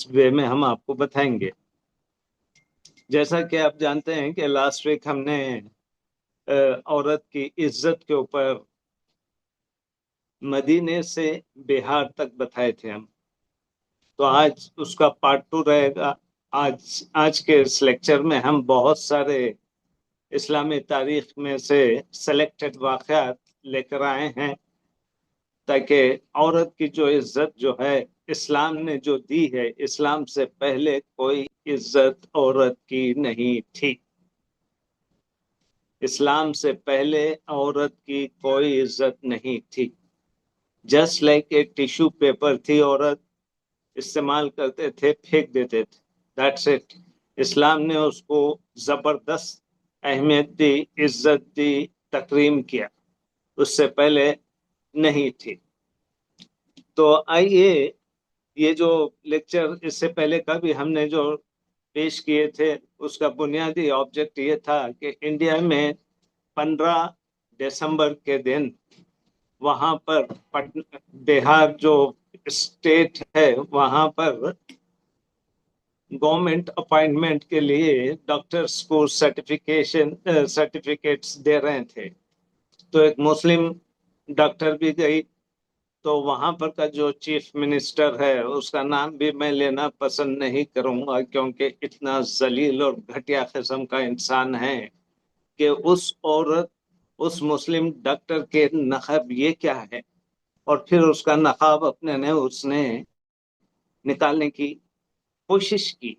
وے میں ہم آپ کو بتائیں گے۔ جیسا کہ آپ جانتے ہیں کہ لاسٹ ویک ہم نے عورت کی عزت کے اوپر مدینے سے بہار تک بتائے تھے ہم، تو آج اس کا پارٹ 2 رہے گا۔ آج کے اس لیکچر میں ہم بہت سارے اسلامی تاریخ میں سے سلیکٹڈ واقعات لے کر آئے ہیں، تاکہ عورت کی جو عزت جو ہے اسلام نے جو دی ہے، اسلام سے پہلے کوئی عزت عورت کی نہیں تھی۔ اسلام سے پہلے عورت کی کوئی عزت نہیں تھی۔ جسٹ لائک ایک ٹیشو پیپر تھی، عورت استعمال کرتے تھے، پھینک دیتے تھے، دیٹس اٹ۔ اسلام نے اس کو زبردست اہمیت دی، عزت دی، تکریم کیا، اس سے پہلے نہیں تھی۔ تو آئیے، یہ جو لیکچر اس سے پہلے کا بھی ہم نے جو پیش کیے تھے، اس کا بنیادی آبجیکٹ یہ تھا کہ انڈیا میں 15 دسمبر کے دن وہاں پر بہار جو اسٹیٹ ہے، وہاں پر گورنمنٹ اپائنٹمنٹ کے لیے ڈاکٹرز کو سرٹیفکیٹس دے رہے تھے، تو ایک مسلم ڈاکٹر بھی گئی، تو وہاں پر کا جو چیف منسٹر ہے، اس کا نام بھی میں لینا پسند نہیں کروں گا، کیونکہ اتنا ذلیل اور گھٹیا قسم کا انسان ہے کہ اس مسلم ڈاکٹر کے نقاب یہ کیا ہے، اور پھر اس کا نقاب اس نے نکالنے کی کوشش کی۔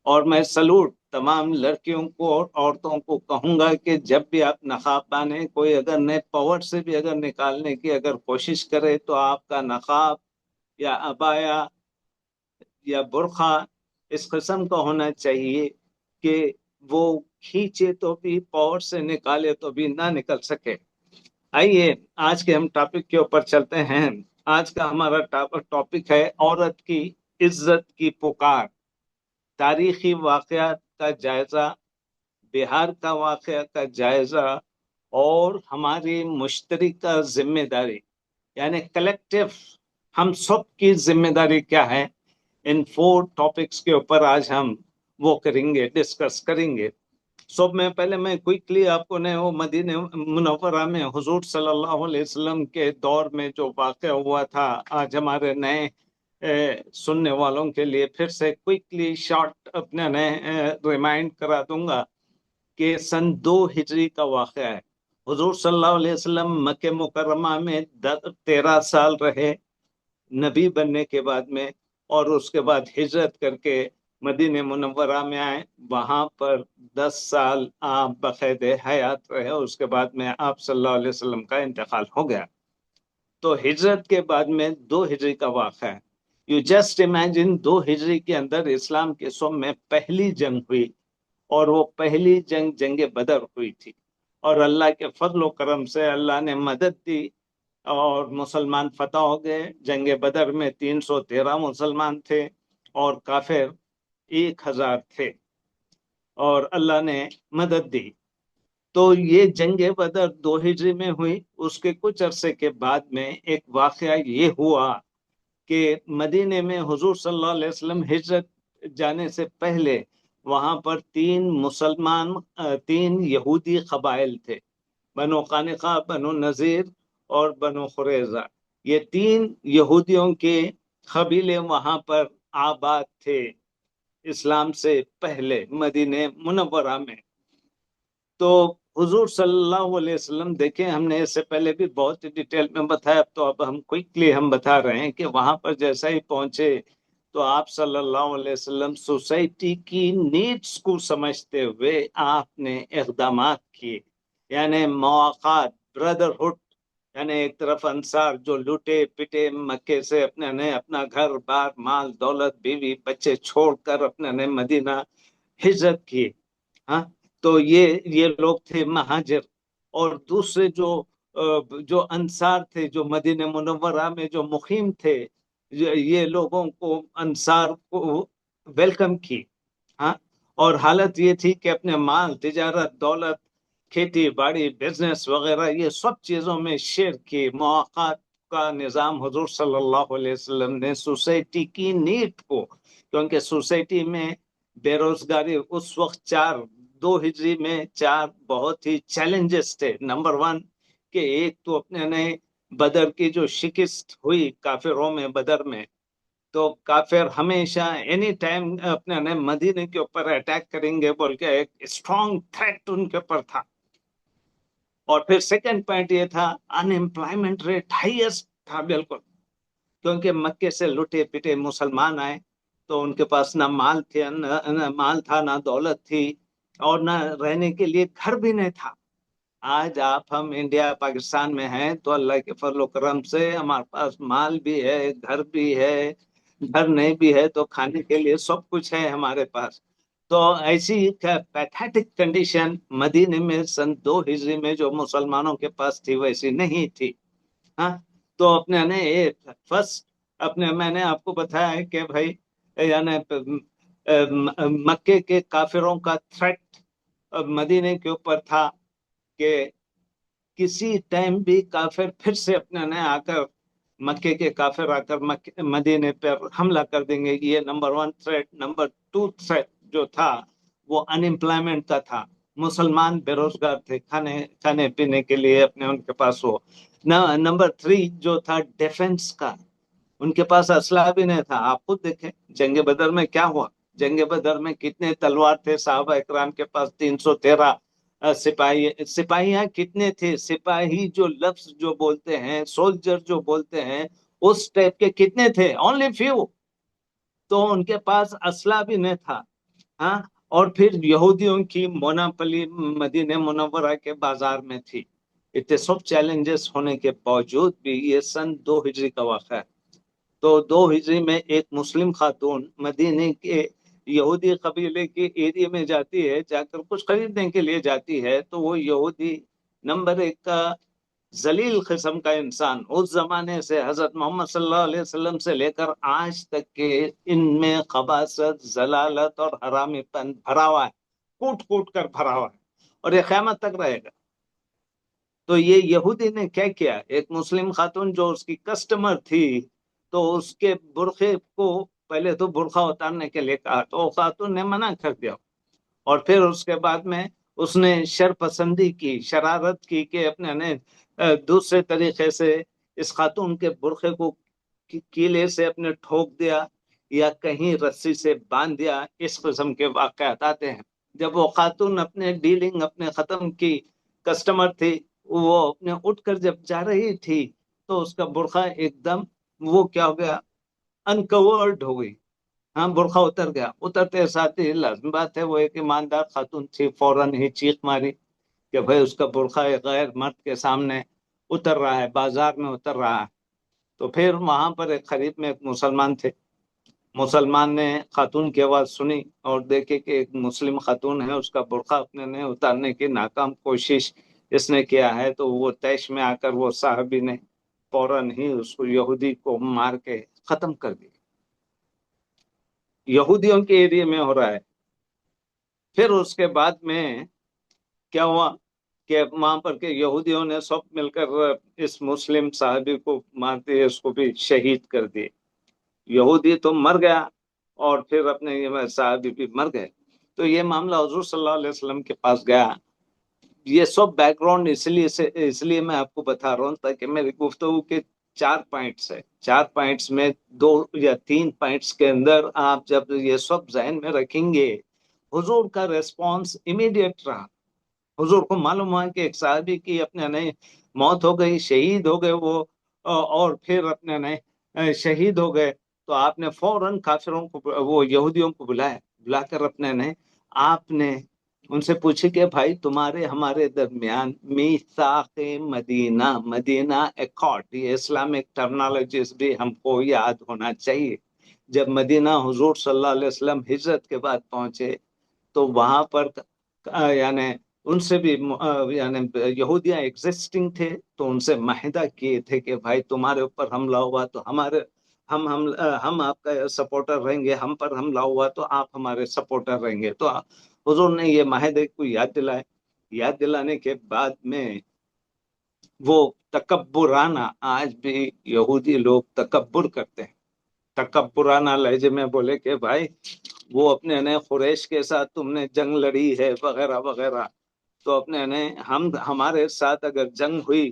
اور میں سلوٹ تمام لڑکیوں کو اور عورتوں کو کہوں گا کہ جب بھی آپ نقاب باندھیں، کوئی اگر نئے پاور سے بھی اگر نکالنے کی اگر کوشش کرے، تو آپ کا نقاب یا عبایا یا برقع اس قسم کا ہونا چاہیے کہ وہ کھینچے تو بھی، پاور سے نکالے تو بھی نہ نکل سکے۔ آئیے آج کے ہم ٹاپک کے اوپر چلتے ہیں۔ آج کا ہمارا ٹاپک ہے عورت کی عزت کی پکار، تاریخی واقعات کا جائزہ، بہار کا واقعہ کا جائزہ، اور ہماری مشترکہ ذمہ داری، یعنی کلیکٹیو ہم سب کی ذمہ داری کیا ہے، ان 4 ٹاپکس کے اوپر آج ہم وہ کریں گے، ڈسکس کریں گے۔ میں پہلے کوئکلی آپ کو وہ مدینہ منورہ میں حضور صلی اللہ علیہ وسلم کے دور میں جو واقعہ ہوا تھا، آج ہمارے نئے سننے والوں کے لیے پھر سے کوئکلی شارٹ اپنے ریمائنڈ کرا دوں گا کہ سن 2 ہجری کا واقعہ ہے۔ حضور صلی اللہ علیہ وسلم مکہ مکرمہ میں 13 سال رہے نبی بننے کے بعد میں، اور اس کے بعد ہجرت کر کے مدینہ منورہ میں آئے، وہاں پر 10 سال آپ بقید حیات رہے، اس کے بعد میں آپ صلی اللہ علیہ وسلم کا انتقال ہو گیا۔ تو ہجرت کے بعد میں 2 ہجری کا واقعہ ہے۔ یو جسٹ امیجن 2 ہجری کے اندر اسلام کے سوم میں پہلی جنگ ہوئی، اور وہ پہلی جنگ بدر ہوئی تھی، اور اللہ کے فضل و کرم سے اللہ نے مدد دی اور مسلمان فتح ہو گئے۔ جنگ بدر میں 313 مسلمان تھے اور کافر 1000 تھے، اور اللہ نے مدد دی۔ تو یہ جنگ بدر 2 ہجری میں ہوئی۔ اس کے کچھ عرصے کے بعد میں ایک واقعہ یہ ہوا کہ مدینے میں حضور صلی اللہ علیہ وسلم ہجرت جانے سے پہلے وہاں پر 3 یہودی قبائل تھے، بنو قینقاع، بنو نذیر اور بنو قریظہ۔ یہ 3 یہودیوں کے قبیلے وہاں پر آباد تھے اسلام سے پہلے مدینہ منورہ میں۔ تو حضور صلی اللہ علیہ وسلم، دیکھیں ہم نے اس سے پہلے بھی بہت ڈیٹیل میں بتایا، تو اب ہم کوئکلی ہم بتا رہے ہیں کہ وہاں پر جیسا ہی پہنچے تو آپ صلی اللہ علیہ وسلم سوسائٹی کی نیڈس کو سمجھتے ہوئے آپ نے اقدامات کیے، یعنی مواقع، بردرہڈ، یعنی ایک طرف انصار جو لوٹے پٹے مکے سے اپنا گھر بار، مال دولت، بیوی بچے چھوڑ کر اپنے مدینہ ہجرت کی، ہاں، تو یہ لوگ تھے مہاجر۔ اور دوسرے جو انصار تھے، جو مدینہ منورہ میں جو مقیم تھے، یہ لوگوں کو انصار کو ویلکم کی، ہاں، اور حالت یہ تھی کہ اپنے مال، تجارت، دولت، کھیتی باڑی، بزنس وغیرہ، یہ سب چیزوں میں شیئر کی۔ مواقعات کا نظام حضور صلی اللہ علیہ وسلم نے سوسائٹی کی نیڈ کو کیونکہ سوسائٹی میں بے روزگاری اس وقت 2 ہجری میں 4 بہت ہی چیلنجز تھے. نمبر 1 کہ ایک تو اپنے نے بدر کی جو شکست ہوئی کافروں میں بدر میں، تو کافر ہمیشہ اینی ٹائم اپنے نے مدینے کے اوپر اٹیک کریں گے بول کے ایک اسٹرانگ تھریٹ ان کے اوپر تھا. اور پھر سیکنڈ پوائنٹ یہ تھا ان امپلائمنٹ ریٹ ہائیسٹ تھا بالکل، کیونکہ مکے سے لٹے پٹے مسلمان آئے تو ان کے پاس نہ مال تھے، نہ مال تھا، نہ دولت تھی، اور نہ رہنے کے لیے گھر بھی نہیں تھا. آج ہم انڈیا پاکستان میں ہیں تو اللہ کے فضل و کرم سے ہمارے پاس مال بھی ہے، گھر بھی ہے، گھر نہیں بھی ہے تو کھانے کے لیے سب کچھ ہے ہمارے پاس. تو ایسی پیتھیٹک کنڈیشن مدینے میں سن 2 ہجری میں جو مسلمانوں کے پاس تھی ویسی نہیں تھی. ہاں، تو اپنے نے فرسٹ میں نے آپ کو بتایا ہے کہ بھائی یعنی مکے کے کافروں کا تھریٹ مدینے کے اوپر تھا کہ کسی ٹائم بھی کافر پھر سے اپنے نے آ کر مکے کے کافر آ کر مدینے پر حملہ کر دیں گے. یہ نمبر 1 تھریٹ. نمبر 2 تھریٹ جو تھا وہ ان امپلائمنٹ کا تھا. مسلمان بے روزگار تھے، کھانے پینے کے لیے اپنے ان کے پاس ہو. نمبر 3 جو تھا ڈیفنس کا، ان کے پاس اسلحہ بھی نہیں تھا. آپ خود دیکھیں جنگ بدر میں کیا ہوا. جنگ بدر میں کتنے تلوار تھے صحابہ اکرام کے پاس؟ 313 سپاہیاں کتنے تھے؟ سپاہی جو لفظ جو بولتے ہیں، سولجر جو بولتے ہیں، اس ٹائپ کے کتنے تھے؟ Only few. تو ان کے پاس اسلحہ بھی نہیں تھا. ہاں، اور پھر یہودیوں کی موناپلی مدینہ منورہ کے بازار میں تھی. اتنے سب چیلنجز ہونے کے باوجود بھی یہ سن 2 ہجری کا واقعہ ہے. تو 2 ہجری میں ایک مسلم خاتون مدینے کے یہودی قبیلے کے ایریا میں جاتی ہے، جا کر کچھ خریدنے کے لیے جاتی ہے. تو وہ یہودی نمبر 1 کا ذلیل قسم کا انسان، اس زمانے سے حضرت محمد صلی اللہ علیہ وسلم سے لے کر آج تک کے ان میں خباثت، ضلالت اور حرامی پن بھرا ہوا ہے، کوٹ کوٹ کر بھرا ہوا ہے، اور یہ قیامت تک رہے گا. تو یہ یہودی نے کیا کیا؟ ایک مسلم خاتون جو اس کی کسٹمر تھی، تو اس کے برقعے کو پہلے تو برقع اتارنے کے لیے کہا تو خاتون نے منع کر دیا، اور پھر اس کے بعد میں اس نے شر پسندی کی، شرارت کی کہ اپنے نے دوسرے طریقے سے اس خاتون کے برقعے کو کیلے سے اپنے ٹھوک دیا یا کہیں رسی سے باندھ دیا. اس قسم کے واقعات آتے ہیں. جب وہ خاتون اپنے ڈیلنگ اپنے ختم کی، کسٹمر تھی، وہ اپنے اٹھ کر جب جا رہی تھی تو اس کا برقع ایک دم وہ کیا ہو گیا، انکورڈ ہو گئی. ہاں، برقع اتر گیا. اترتے ساتھ ہی لازم بات ہے وہ ایک ایماندار خاتون تھی، فوراً ہی چیخ ماری کہ بھائی اس کا برقع غیر مرد کے سامنے اتر رہا ہے، بازار میں اتر رہا ہے. تو پھر وہاں پر ایک قریب میں ایک مسلمان تھے. مسلمان نے خاتون کی آواز سنی اور دیکھے کہ ایک مسلم خاتون ہے، اس کا برقع اپنے نے اتارنے کی ناکام کوشش اس نے کیا ہے. تو وہ طیش میں آ کر وہ صحابی نے فوراً ہی اس کو یہودی کو مار کے ختم کر دیا. یہودیوں کے ایریے میں ہو رہا ہے. پھر اس کے بعد میں کیا ہوا کہ وہاں پر کے یہودیوں نے سب مل کر اس مسلم صحابی کو مارتے اس کو بھی شہید کر دیے. یہودی تو مر گیا اور پھر اپنے صحابی بھی مر گئے. تو یہ معاملہ حضور صلی اللہ علیہ وسلم کے پاس گیا. یہ سب بیک گراؤنڈ اس لیے میں آپ کو بتا رہا ہوں تاکہ میری گفتگو کے 4 پوائنٹس ہے. 4 پوائنٹس میں 2 یا 3 پوائنٹس کے اندر آپ جب یہ سب ذہن میں رکھیں گے، حضور کا ریسپانس امیڈیٹ رہا. حضور کو معلوم ہوا کہ ایک صحابی کی اپنے نئے موت ہو گئی، شہید ہو گئے وہ، اور پھر اپنے نئے شہید ہو گئے. تو آپ نے فوراً کافروں کو، وہ یہودیوں کو بلا کر اپنے نے آپ نے ان سے پوچھے کہ بھائی تمہارے ہمارے درمیان میثاق مدینہ ایکارڈ، یہ اسلامک ٹرمنالوجیز بھی ہم کو یاد ہونا چاہیے. جب مدینہ حضور صلی اللہ علیہ وسلم ہجرت کے بعد پہنچے تو وہاں پر یعنی ان سے بھی یعنی یہودیاں ایگزسٹنگ تھے، تو ان سے معاہدہ کیے تھے کہ بھائی تمہارے اوپر حملہ ہوا تو ہم آپ کا سپورٹر رہیں گے، ہم پر حملہ ہوا تو آپ ہمارے سپورٹر رہیں گے. تو حضور نے یہ معاہدے کو یاد دلانے کے بعد میں وہ تکبرانہ، آج بھی یہودی لوگ تکبر کرتے ہیں، تکبرانہ لہجے میں بولے کہ بھائی وہ اپنے نے قریش کے ساتھ تم نے جنگ لڑی ہے وغیرہ وغیرہ، تو اپنے نے ہمارے ساتھ اگر جنگ ہوئی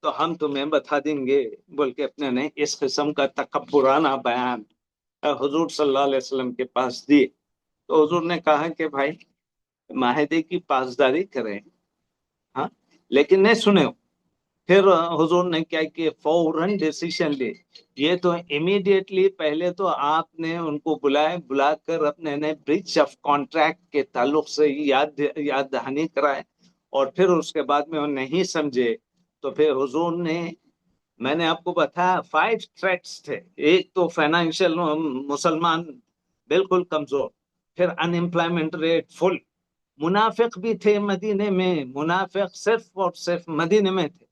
تو ہم تمہیں بتا دیں گے، بول کے اپنے نے اس قسم کا تکبرانہ بیان حضور صلی اللہ علیہ وسلم کے پاس دیے۔ تو حضور نے کہا کہ بھائی معاہدے کی پاسداری کریں، ہاں، لیکن نہیں سنے۔ پھر حضور نے کیا کہ فوراً ڈیسیشن لی، یہ تو امیڈیٹلی پہلے تو آپ نے ان کو بلا کر اپنے نے بریچ آف کانٹریکٹ کے تعلق سے یاد دہانی کرائے، اور پھر اس کے بعد میں وہ نہیں سمجھے تو پھر حضور نے، میں نے آپ کو بتایا 5 تھریٹس تھے۔ ایک تو فائنینشیل، مسلمان بالکل کمزور، پھر ان امپلائمنٹ ریٹ فل، منافق بھی تھے مدینے میں، منافق صرف اور صرف مدینے میں تھے۔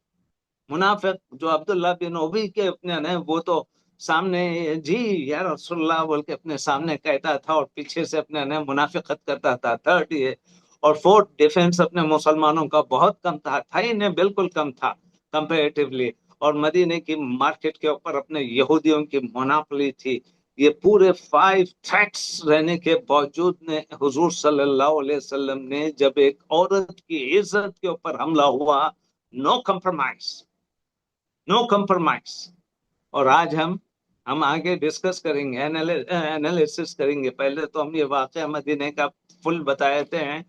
منافق جو عبداللہ بن ابی کے اپنے نے، وہ تو سامنے جی یا رسول اللہ بول کے اپنے سامنے کہتا تھا اور پیچھے سے اپنے نے منافقت کرتا تھا۔ 3rd یہ، اور 4th ڈیفنس اپنے مسلمانوں کا بہت کم تھا ہی نہیں، بالکل کم تھا کمپیریٹیولی، اور مدینے کی مارکیٹ کے اوپر اپنے یہودیوں کی موناپلی تھی۔ یہ پورے 5 تھریٹس رہنے کے باوجود نے حضور صلی اللہ علیہ وسلم نے جب ایک عورت کی عزت کے اوپر حملہ ہوا، نو کمپرومائز، نو کمپرومائز۔ اور آج ہم آگے ڈسکس کریں گے، انالیسس کریں گے، پہلے تو ہم یہ واقعہ مدینے کا فل بتاتے ہیں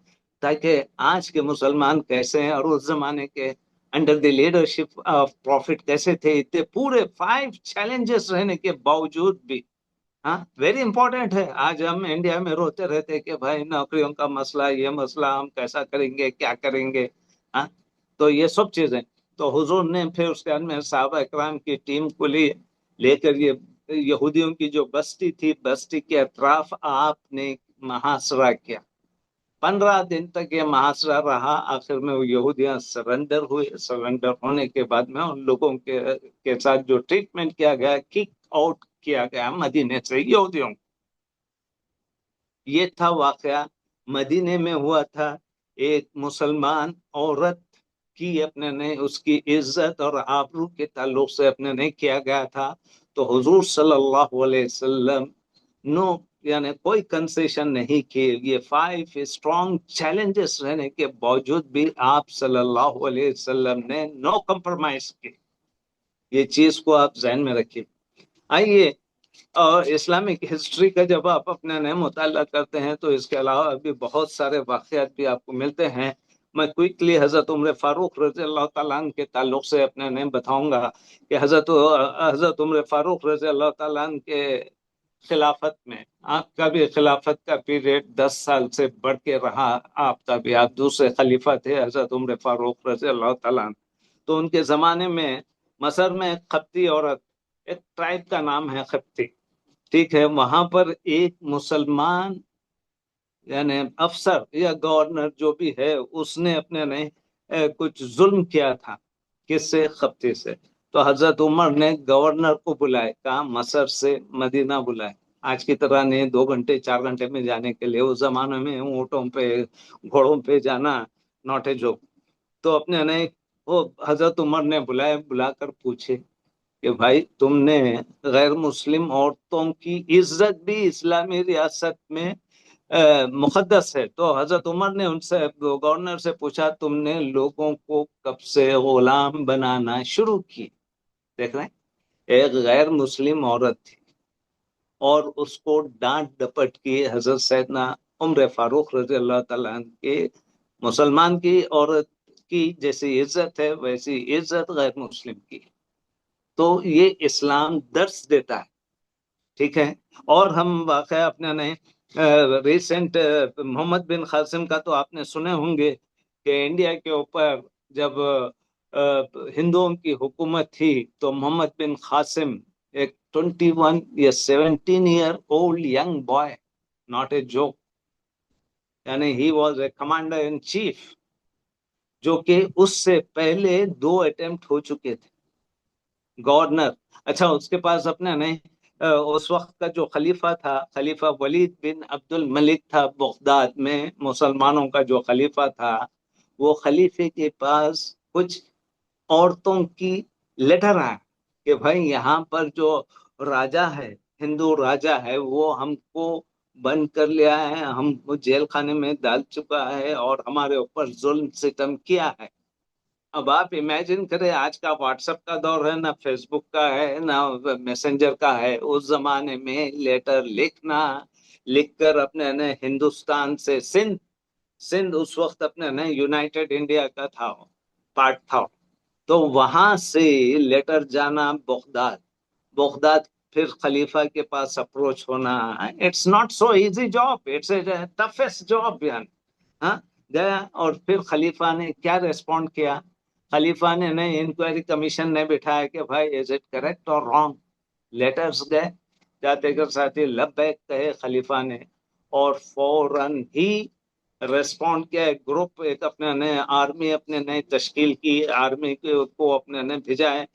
تاکہ آج کے مسلمان کیسے ہیں اور اس زمانے کے under the leadership of prophet کیسے تھے۔ اتنے پورے 5 چیلنجز رہنے کے باوجود بھی، ہاں، ویری امپورٹنٹ ہے۔ آج ہم انڈیا میں روتے رہتے کہ بھائی نوکریوں کا مسئلہ، یہ مسئلہ، ہم کیسا کریں گے، کیا کریں گے، ہاں، تو یہ سب چیزیں۔ تو حضور نے پھر اس کے بعد میں صحابہ اکرام کی ٹیم کو لے کر یہ یہودیوں کی جو بستی تھی، بستی کے اطراف آپ نے محاصرہ کیا۔ 15 دن تک یہ محاصرہ رہا، آخر میں وہ یہودیاں سرنڈر ہوئے۔ سرنڈر ہونے کے بعد میں ان لوگوں کے ساتھ جو ٹریٹمنٹ کیا گیا، کک آؤٹ کیا گیا مدینے سے یہودیوں۔ یہ تھا واقعہ مدینے میں ہوا تھا، ایک مسلمان عورت کی اپنے نے اس کی عزت اور آبرو کے تعلق سے اپنے نے کیا گیا تھا۔ تو حضور صلی اللہ علیہ وسلم یعنی کوئی کنسیشن نہیں کی۔ یہ 5 اسٹرانگ چیلنجز رہنے کے باوجود بھی آپ صلی اللہ علیہ وسلم نے نو کمپرومائز کی۔ یہ چیز کو آپ ذہن میں رکھیے۔ آئیے، اور اسلامک ہسٹری کا جب آپ اپنے نئے مطالعہ کرتے ہیں تو اس کے علاوہ بھی بہت سارے واقعات بھی آپ کو ملتے ہیں۔ میں کوئکلی حضرت عمر فاروق رضی اللہ تعالیٰ عنہ کے تعلق سے اپنے نئے بتاؤں گا کہ حضرت عمر فاروق رضی اللہ تعالیٰ عنہ کے خلافت میں، آپ کا بھی خلافت کا پیریڈ 10 سال سے بڑھ کے رہا، آپ کا بھی، آپ دوسرے خلیفہ تھے حضرت عمر فاروق رضی اللہ تعالیٰ عنہ۔ تو ان کے زمانے میں مصر میں ایک قبطی عورت، ایک ٹرائب کا نام ہے قبطی، ٹھیک ہے، وہاں پر ایک مسلمان یعنی افسر یا گورنر جو بھی ہے، اس نے اپنے نے کچھ ظلم کیا تھا، کس سے؟ قبطی سے۔ تو حضرت عمر نے گورنر کو بلائے، کہا مصر سے مدینہ بلائے، آج کی طرح نہیں 2 گھنٹے 4 گھنٹے میں جانے کے لیے، اس زمانے میں اونٹوں پہ گھوڑوں پہ جانا ناٹ اے جوک۔ تو اپنے نے وہ حضرت عمر نے بلا کر پوچھے کہ بھائی تم نے غیر مسلم عورتوں کی عزت بھی اسلامی ریاست میں مقدس ہے۔ تو حضرت عمر نے ان سے، گورنر سے پوچھا تم نے لوگوں کو کب سے غلام بنانا شروع کی؟ دیکھ رہے ہیں، ایک غیر مسلم عورت تھی اور اس کو ڈانٹ ڈپٹ کی حضرت سیدنا عمر فاروق رضی اللہ تعالیٰ عنہ کے، مسلمان کی عورت کی جیسی عزت ہے ویسی عزت غیر مسلم کی۔ تو یہ اسلام درس دیتا ہے، ٹھیک ہے۔ اور ہم واقعہ اپنے نے ریسنٹ محمد بن قاسم کا تو آپ نے سنے ہوں گے کہ انڈیا کے اوپر جب ہندوؤں کی حکومت تھی تو محمد بن قاسم ایک 21 یا 17 year old young boy, not a joke, یعنی he was a commander in chief, جو کہ اس سے پہلے 2 اٹیمپٹ ہو چکے تھے، گورنر۔ اچھا، اس کے پاس اپنے نہیں، اس وقت کا جو خلیفہ تھا، خلیفہ ولید بن عبد الملک تھا بغداد میں، مسلمانوں کا جو خلیفہ تھا، وہ خلیفے کے پاس کچھ عورتوں کی لیٹر آیا کہ بھائی یہاں پر جو راجا ہے ہندو راجا ہے وہ ہم کو بند کر لیا ہے، ہم کو جیل خانے میں ڈال چکا ہے اور ہمارے اوپر ظلم ستم کیا ہے۔ اب آپ امیجن کریں، آج کا واٹس ایپ کا دور ہے، نہ فیس بک کا ہے، نہ میسنجر کا ہے، اس زمانے میں لیٹر لکھنا، لکھ کر اپنے ہندوستان سے سندھ اس وقت اپنے یونائٹڈ انڈیا کا تھا، پارٹ تھا، تو وہاں سے لیٹر جانا بغداد، بغداد پھر خلیفہ کے پاس اپروچ ہونا، it's not so easy job, it's a toughest job یعنی۔ ہاں، گیا اور پھر خلیفہ نے کیا ریسپونڈ کیا؟ خلیفہ نے نہیں، انکوائری کمیشن نے بٹھایا کہ بھائی از اٹ کریکٹ اور رانگ؟ لیٹرز گئے، جاتے کر ساتھی لبیک کہے خلیفہ نے، اور فوراً ہی ریسپونڈ کیا، ایک گروپ، ایک اپنے نئے آرمی اپنے نئے تشکیل کی، آرمی کو اپنے نئے بھیجا ہے۔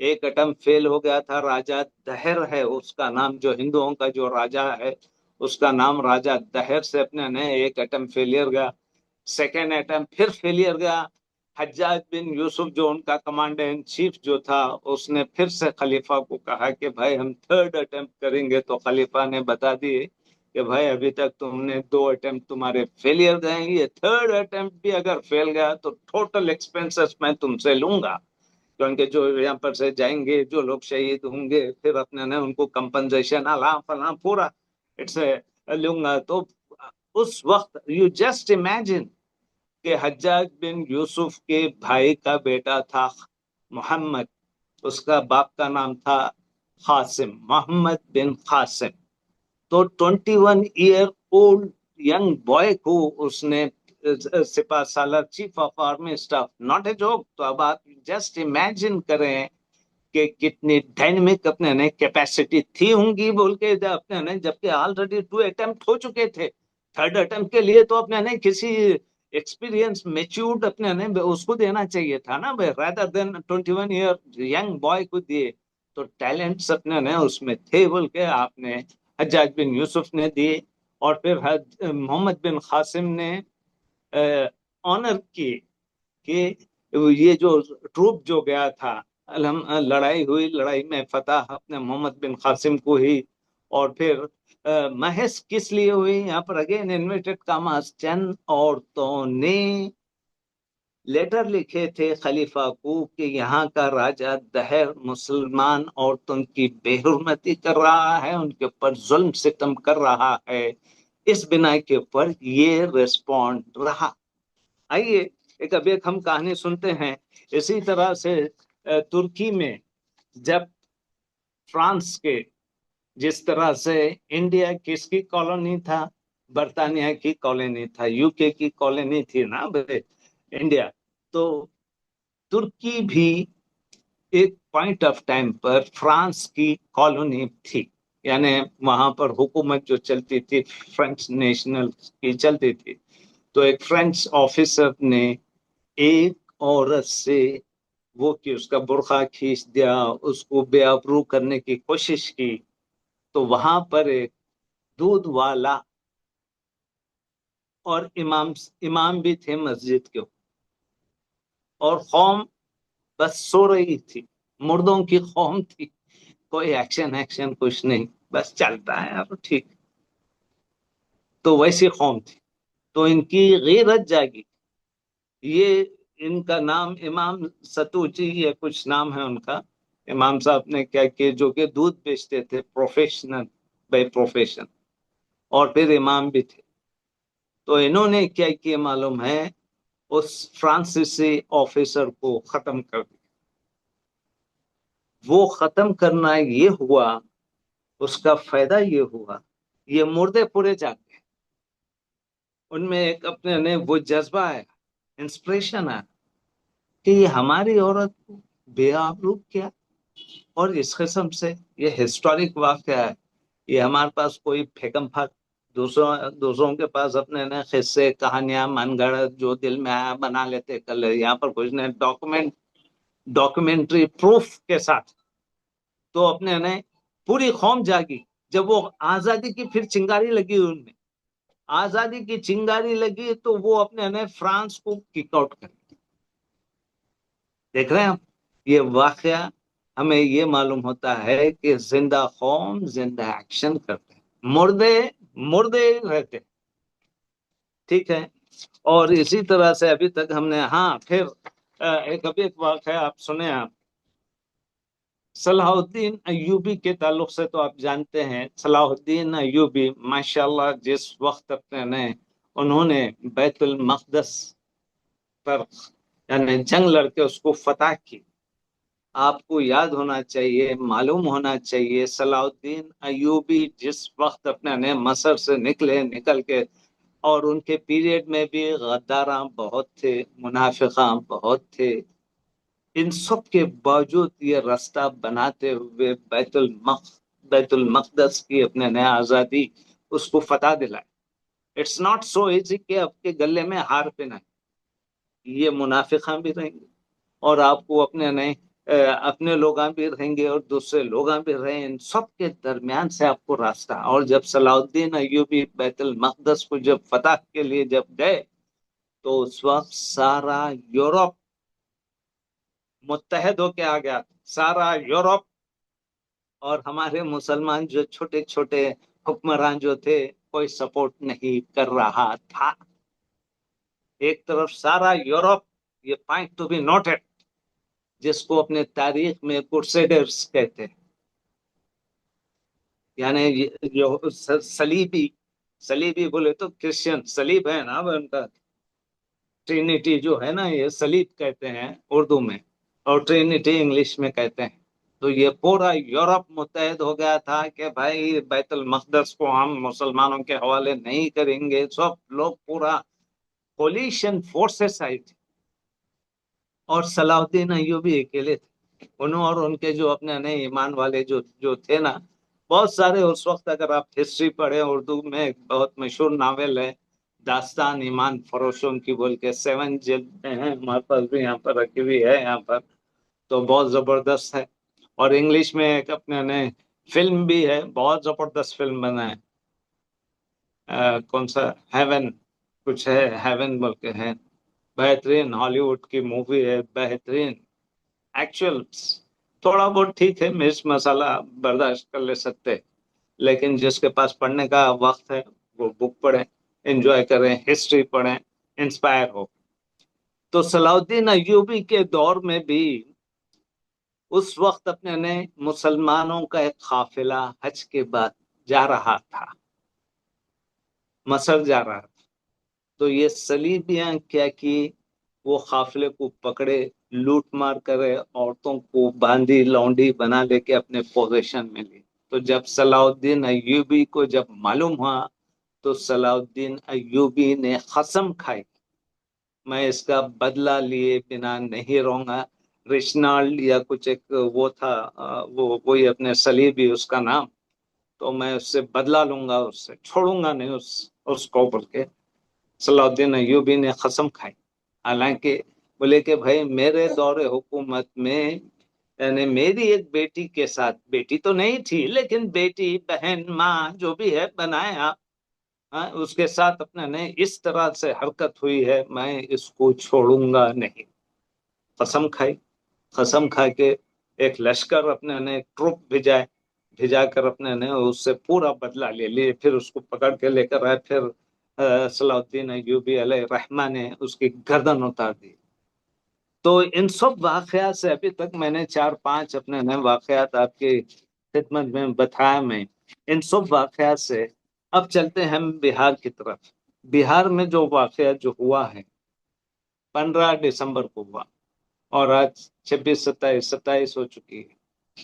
ایک اٹم فیل ہو گیا تھا، راجہ دہر ہے اس کا نام، جو ہندوؤں کا جو راجہ ہے اس کا نام راجہ دہر سے اپنے نئے ایک اٹم فیلئر گیا، سیکنڈ اٹم پھر فیلئر گیا۔ حجاج بن یوسف جو ان کا کمانڈر ان چیف جو تھا، اس نے پھر سے خلیفہ کو کہا کہ بھائی ہم تھرڈ اٹمپٹ کریں گے، تو خلیفہ نے بتا دیے کہ بھائی ابھی تک تم نے 2 اٹمپٹ تمہارے فیلئر گئے، یہ تھرڈ اٹمپٹ بھی اگر فیل گیا تو ٹوٹل ایکسپینسز میں تم سے لوں گا، کیونکہ جو یہاں پر سے جائیں گے، جو لوگ شہید ہوں گے، پھر اپنے ان کو کمپنسیشن الاں فلاں پورا اٹس لوں گا۔ تو اس وقت یو جسٹ امیجن کہ حجاج بن یوسف کے بھائی کا بیٹا تھا محمد، اس کا باپ کا نام تھا قاسم، محمد بن قاسم، تو 21 ایئر اولڈ ینگ بوائے کو اس نے سپاہ سالار chief of army staff, not a joke. تو اب آپ جسٹ امیجن کریں کہ کتنی ڈائنمک اپنے کیپیسٹی تھی ہوں گی بول کے اپنے، جبکہ آلریڈی 2 اٹمپٹ ہو چکے تھے، تھرڈ اٹمپٹ کے لیے تو اپنے کسی ایکسپیرینس میچورڈ اپنے اس کو دینا چاہیے تھا نا، rather than 21 year young boy کو دیے۔ تو ٹیلنٹس اپنے اس میں تھے بول کے آپ نے حجاج بن یوسف نے دیے، اور پھر محمد بن قاسم نے آنر کی کہ یہ جو ٹروپ جو گیا تھا، لڑائی ہوئی، لڑائی میں فتح اپنے محمد بن قاسم کو ہی، اور پھر محض کس لیے ہوئی؟ یہاں پر اگین انویٹڈ کاماز، چند عورتوں نے لیٹر لکھے تھے خلیفہ کو کہ یہاں کا راجہ دہر مسلمان عورتوں کی بے حرمتی کر رہا ہے، ان کے اوپر ظلم ستم کر رہا ہے، اس بنا کے اوپر یہ ریسپونڈ رہا۔ آئیے ابھی ایک ہم کہانی سنتے ہیں۔ اسی طرح سے ترکی میں جب فرانس کے، جس طرح سے انڈیا کس کی کالونی تھا؟ برطانیہ کی کالونی تھا، یو کے کی کالونی تھی نا انڈیا، تو ترکی بھی ایک point of time per France کی کالونی تھی، یعنی وہاں پر حکومت جو چلتی تھی فرینچ نیشنل کی چلتی تھی۔ تو ایک فرینچ آفیسر نے ایک عورت سے وہ کہ اس کا برقع کھینچ دیا، اس کو بے آبرو کرنے کی کوشش کی، تو وہاں پر ایک دودھ والا اور امام بھی تھے مسجد کے، اور قوم بس سو رہی تھی، مردوں کی قوم تھی، کوئی ایکشن کچھ نہیں، بس چلتا ہے اب ٹھیک، تو ویسی قوم تھی۔ تو ان کی غیرت جاگی، یہ ان کا نام امام ستوجی یا کچھ نام ہے ان کا، امام صاحب نے کیا کہ جو کہ دودھ بیچتے تھے پروفیشنل بائی پروفیشن، اور پھر امام بھی تھے۔ تو انہوں نے کیا کیا معلوم ہے، اس فرانسیسی آفیسر کو ختم کر دیا۔ وہ ختم کرنا یہ ہوا، اس کا فائدہ یہ ہوا، یہ مردے پورے جاگ گئے، ان میں ایک اپنے نے وہ جذبہ ہے، انسپریشن ہے کہ یہ ہماری عورت کو بے آبرو کیا۔ اور اس قسم سے یہ ہسٹورک واقعہ ہے، یہ ہمارے پاس کوئی پھیکم پھاک دوسروں کے پاس اپنے قصے کہانیاں من گھڑت جو دل میں آیا بنا لیتے کر لے، یہاں پر کچھ نہیں، ڈاکومنٹری پروف کے ساتھ۔ تو اپنے پوری قوم جاگی، جب وہ آزادی کی پھر چنگاری لگی ان میں، آزادی کی چنگاری لگی تو وہ اپنے فرانس کو کک آؤٹ کر، دیکھ رہے ہیں آپ یہ واقعہ ہمیں یہ معلوم ہوتا ہے کہ زندہ قوم زندہ ایکشن کرتے ہیں، مردے مردے رہتے ہیں، ٹھیک ہے۔ اور اسی طرح سے ابھی تک ہم نے، ہاں پھر ابھی ایک واقعہ آپ سنیں، آپ صلاح الدین ایوبی کے تعلق سے تو آپ جانتے ہیں، صلاح الدین ایوبی ماشاءاللہ جس وقت اپنے نے انہوں نے بیت المقدس پر یعنی جنگ لڑ کے اس کو فتح کی، آپ کو یاد ہونا چاہیے، معلوم ہونا چاہیے، صلاح الدین ایوبی جس وقت اپنے نے مصر سے نکل کے، اور ان کے پیریڈ میں بھی غداراں بہت تھے، منافقاں بہت تھے، ان سب کے باوجود یہ راستہ بناتے ہوئے بیت المقدس کی اپنے نیا آزادی اس کو فتح دلائے۔ اٹس ناٹ سو ایزی کہ آپ کے گلے میں ہار پہنا، یہ منافقاں بھی رہیں گے، اور آپ کو اپنے لوگاں بھی رہیں گے اور دوسرے لوگاں بھی رہیں، ان سب کے درمیان سے آپ کو راستہ۔ اور جب صلاح الدین ایوبی بیت المقدس کو جب فتح کے لیے جب گئے تو اس وقت سارا یورپ متحد ہو کے آ گیا، سارا یورپ، اور ہمارے مسلمان جو چھوٹے چھوٹے حکمران جو تھے کوئی سپورٹ نہیں کر رہا تھا۔ ایک طرف سارا یورپ، یہ پوائنٹ ٹو بی نوٹڈ، جس کو اپنے تاریخ میں کرسیڈرز کہتے ہیں، یعنی صلیبی بولے تو کرسچن صلیب ہے نا ان کا، ٹرینیٹی جو ہے نا یہ صلیب کہتے ہیں اردو میں، اور ٹرینیٹی انگلش میں کہتے ہیں۔ تو یہ پورا یورپ متحد ہو گیا تھا کہ بھائی بیت المقدس کو ہم مسلمانوں کے حوالے نہیں کریں گے، سب لوگ پورا کولیشن فورسز آئی تھی، اور صلاح الدین ایوبی اکیلے تھے، انہوں اور ان کے جو اپنے نئے ایمان والے جو تھے نا، بہت سارے اس وقت، اگر آپ ہسٹری پڑھیں، اردو میں ایک بہت مشہور ناول ہے داستان ایمان فروشوں کی بول کے، 7 جلد میں ہے، ہمارے پاس بھی یہاں پر رکھی ہوئی ہے یہاں پر، تو بہت زبردست ہے۔ اور انگلش میں ایک اپنے نئے فلم بھی ہے، بہت زبردست فلم بنا ہے، کون سا ہیون کچھ ہے، ہیون بول کے ہے، بہترین ہالی ووڈ کی مووی ہے، بہترین ایکچوئل، تھوڑا بہت ٹھیک ہے، مرچ مسالہ برداشت کر لے سکتے، لیکن جس کے پاس پڑھنے کا وقت ہے وہ بک پڑھیں، انجوائے کریں، ہسٹری پڑھیں، انسپائر ہو۔ تو صلاح الدین ایوبی کے دور میں بھی اس وقت اپنے نے مسلمانوں کا ایک قافلہ حج کے بعد جا رہا تھا، مصر جا رہا تھا، تو یہ صلیبیاں کیا کی، وہ قافلے کو پکڑے، لوٹ مار کرے، عورتوں کو باندھی لونڈی بنا لے کے اپنے پوزیشن میں لی۔ تو جب صلاح الدین ایوبی کو جب معلوم ہوا تو صلاح الدین ایوبی نے قسم کھائی، میں اس کا بدلہ لیے بنا نہیں رہوں گا، رشنالڈ یا کچھ ایک وہ تھا، وہی اپنے صلیبی اس کا نام، تو میں اس سے بدلہ لوں گا، اس سے چھوڑوں گا نہیں اس کو بول کے صلاح الدین ایوبی نے قسم کھائی۔ حالانکہ بولے کہ بھائی میرے دور حکومت میں، یعنی میری ایک بیٹی کے ساتھ، بیٹی تو نہیں تھی لیکن بیٹی بہن ماں جو بھی ہے بنایا، اس کے ساتھ اپنے نے اس طرح سے حرکت ہوئی ہے، میں اس کو چھوڑوں گا نہیں، قسم کھائی۔ قسم کھا کے ایک لشکر اپنے نے ٹروپ بھیجا کر اپنے نے اس سے پورا بدلہ لے لیے، پھر اس کو پکڑ کے لے کر آئے، پھر صلاح الدین ایوبی علیہ الرحمہ نے اس کی گردن اتار دی۔ تو ان سب واقعات سے ابھی تک میں نے 4-5 اپنے نئے واقعات آپ کی خدمت میں بتایا، میں ان سب واقعات سے اب چلتے ہیں ہم بہار کی طرف۔ بہار میں جو واقعہ جو ہوا ہے 15 دسمبر کو ہوا، اور آج 26 27 ہو چکی ہے،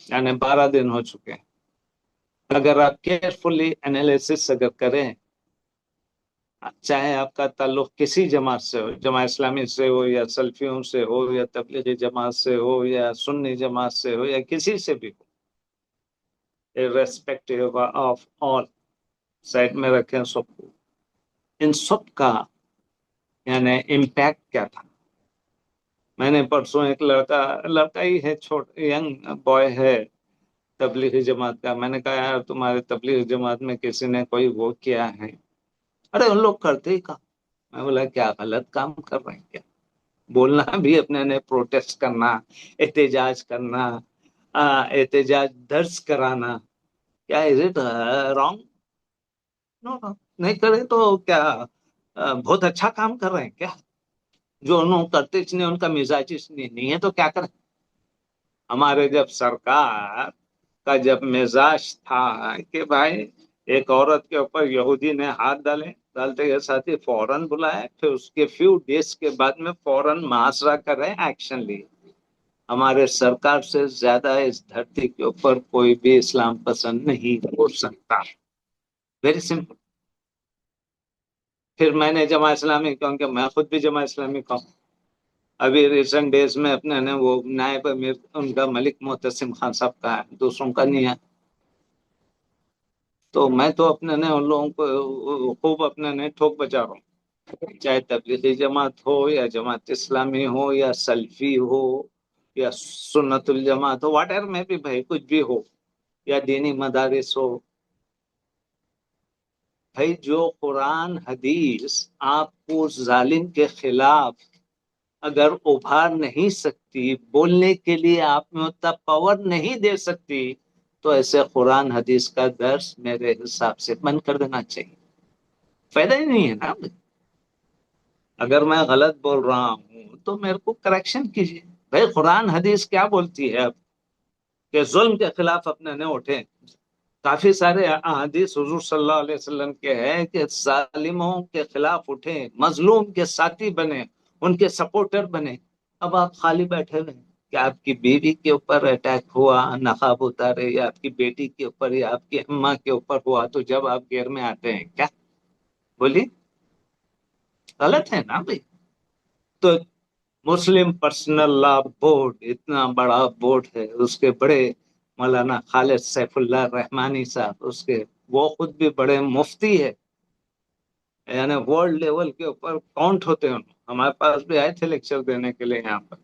یعنی 12 دن ہو چکے ہیں۔ اگر آپ کیئرفلی انالیسس اگر کریں، چاہے آپ کا تعلق کسی جماعت سے ہو، جماعت اسلامی سے ہو یا سلفیوں سے ہو یا تبلیغی جماعت سے ہو یا سنی جماعت سے ہو یا کسی سے بھی ہو، irrespective of all، سائڈ میں رکھیں سب کو، ان سب کا یعنی امپیکٹ کیا تھا۔ میں نے پرسوں ایک لڑکا ہی ہے، ینگ بوائے ہے تبلیغی جماعت کا، میں نے کہا یار تمہارے تبلیغی جماعت میں کسی نے کوئی وہ کیا ہے؟ ارے ان لوگ کرتے ہی کام۔ میں بولا کیا غلط کام کر رہے ہیں کیا؟ بولنا بھی اپنے نے پروٹیسٹ کرنا، احتجاج کرنا، احتجاج درج کرانا، کیا از اٹ رانگ؟ نو، نہیں کرے تو کیا بہت اچھا کام کر رہے ہیں کیا؟ جو انہوں کرتے نہیں، ان کا مزاج نہیں ہے تو کیا کریں؟ ہمارے جب سرکار کا جب مزاج تھا کہ بھائی ایک عورت کے اوپر یہودی نے ہاتھ ڈالتے کے ساتھ ہی فوراً بلائے، پھر اس کے فیو ڈیز کے بعد میں فوراً محاصرہ کرے، ایکشن لیے۔ ہمارے سرکار سے زیادہ اس دھرتی کے اوپر کوئی بھی اسلام پسند نہیں ہو سکتا، ویری سمپل۔ پھر میں نے جماعت اسلامی، کیونکہ میں خود بھی جماعت اسلامی کا ہوں، ابھی ریسنٹ ڈیز میں اپنے نے وہ نائب امیر ان کا ملک معتصم خان صاحب کا ہے، دوسروں کا نہیں ہے، تو میں تو اپنے نے ان لوگوں کو خوب اپنے نے ٹھوک بجا رہا ہوں، چاہے تبلیغی جماعت ہو یا جماعت اسلامی ہو یا سلفی ہو یا سنت الجماعت ہو، واٹ ایور میں بھی بھائی کچھ بھی ہو، یا دینی مدارس ہو، بھائی جو قرآن حدیث آپ کو ظالم کے خلاف اگر ابھار نہیں سکتی، بولنے کے لیے آپ میں اتنا پاور نہیں دے سکتی، تو ایسے قرآن حدیث کا درس میرے حساب سے بند کر دینا چاہیے، فائدہ ہی نہیں ہے نا۔ اگر میں غلط بول رہا ہوں تو میرے کو کریکشن کیجیے، بھائی قرآن حدیث کیا بولتی ہے اب کہ ظلم کے خلاف اپنے نے اٹھے؟ کافی سارے احادیث حضور صلی اللہ علیہ وسلم کے ہیں کہ ظالموں کے خلاف اٹھے، مظلوم کے ساتھی بنے، ان کے سپورٹر بنے۔ اب آپ خالی بیٹھے ہوئے ہیں کہ آپ کی بیوی کے اوپر اٹیک ہوا، نقاب اتارے، یا آپ کی بیٹی کے اوپر یا آپ کی اماں کے اوپر ہوا، تو جب آپ گیر میں آتے ہیں کیا؟ بولیے، غلط ہے نا بھائی؟ تو مسلم پرسنل لا بورڈ اتنا بڑا بورڈ ہے، اس کے بڑے مولانا خالد سیف اللہ رحمانی صاحب، اس کے وہ خود بھی بڑے مفتی ہے، یعنی ورلڈ لیول کے اوپر کاؤنٹ ہوتے ہیں۔ ہمارے پاس بھی آئے تھے لیکچر دینے کے لیے یہاں پر،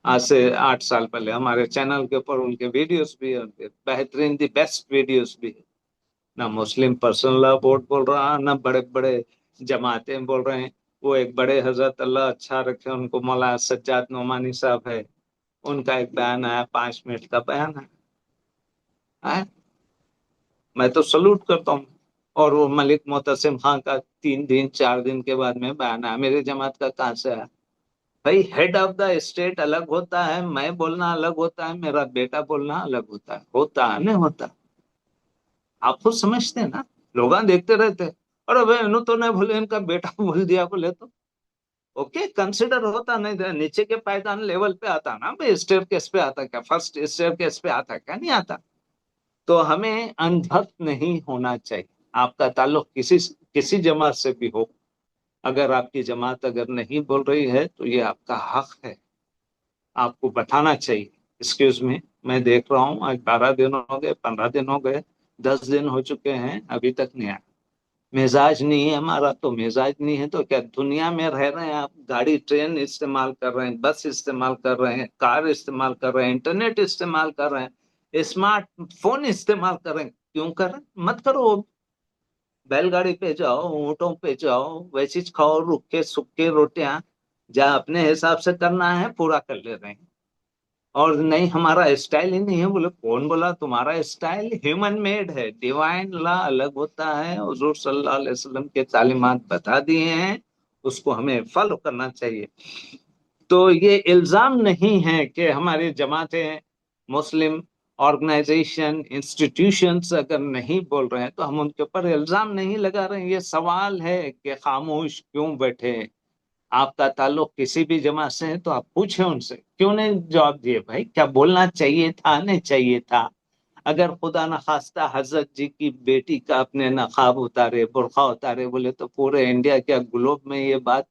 آج سے 8 سال پہلے۔ ہمارے چینل کے اوپر ان کے ویڈیوز بھی ہیں، ان کے بہترین دی بیسٹ ویڈیوز بھی ہیں۔ نہ مسلم پرسنل لا بورڈ بول رہا، نہ بڑے بڑے جماعتیں بول رہے ہیں۔ وہ ایک بڑے حضرت اللہ اچھا رکھے ان کو، مولانا سجاد نعمانی صاحب ہے، ان کا ایک بیان آیا، 5 منٹ کا بیان ہے، میں تو سلوٹ کرتا ہوں۔ اور وہ ملک معتصم خان کا 3 دن 4 دن کے بعد میں بیان آیا، میری جماعت کا کہاں سے آیا؟ بھائی ہیڈ آف دا اسٹیٹ الگ ہوتا ہے، میں بولنا الگ ہوتا ہے، میرا بیٹا بولنا الگ ہوتا ہے نہیں ہوتا؟ آپ خود سمجھتے ہیں نا، لوگ دیکھتے رہتے، اور انہوں تو نہیں بولے، ان کا بیٹا بول دیا بولے تو اوکے کنسیڈر ہوتا، نہیں نیچے کے پائیدان لیول پہ آتا نا بھائی، اسٹیئر کیس پہ آتا کیا؟ فرسٹ اسٹیئر کیس پہ آتا کیا؟ نہیں آتا۔ تو ہمیں اندھک نہیں ہونا چاہیے۔ آپ کا تعلق کسی جماعت سے بھی ہو، اگر آپ کی جماعت اگر نہیں بول رہی ہے تو یہ آپ کا حق ہے، آپ کو بتانا چاہیے ایکسکیوز میں دیکھ رہا ہوں آج 12 دن ہو گئے، 15 دن ہو گئے، 10 دن ہو چکے ہیں، ابھی تک نہیں آیا۔ مزاج نہیں ہے ہمارا، تو مزاج نہیں ہے تو کیا دنیا میں رہ رہے ہیں آپ؟ گاڑی ٹرین استعمال کر رہے ہیں، بس استعمال کر رہے ہیں، کار استعمال کر رہے ہیں، انٹرنیٹ استعمال کر رہے ہیں، اسمارٹ فون استعمال کر رہے ہیں، کیوں کر رہے ہیں؟ مت کرو، بیل گاڑی پہ جاؤ، اونٹوں پہ جاؤ، ویسی کھاؤ، رکے سکے روٹیاں، جہاں اپنے حساب سے کرنا ہے پورا کر لے رہے ہیں۔ اور نہیں ہمارا اسٹائل ہی نہیں ہے، بولے کون بولا تمہارا اسٹائل ہیومن میڈ ہے؟ ڈیوائن لا الگ ہوتا ہے، حضور صلی اللہ علیہ وسلم کے تعلیمات بتا دیے ہیں، اس کو ہمیں فالو کرنا چاہیے۔ تو یہ الزام نہیں ہے کہ ہماری جماعتیں، مسلم آرگنائزیشن، انسٹیٹیوشنز اگر نہیں بول رہے ہیں تو ہم ان کے اوپر الزام نہیں لگا رہے ہیں۔ یہ سوال ہے کہ خاموش کیوں بیٹھے؟ آپ کا تعلق کسی بھی جماعت سے ہے تو آپ پوچھیں ان سے، کیوں نہیں جواب دیے؟ بھائی کیا بولنا چاہیے تھا، نہیں چاہیے تھا؟ اگر خدا نخواستہ حضرت جی کی بیٹی کا اپنے نقاب اتارے، برقع اتارے بولے تو پورے انڈیا کیا گلوب میں یہ بات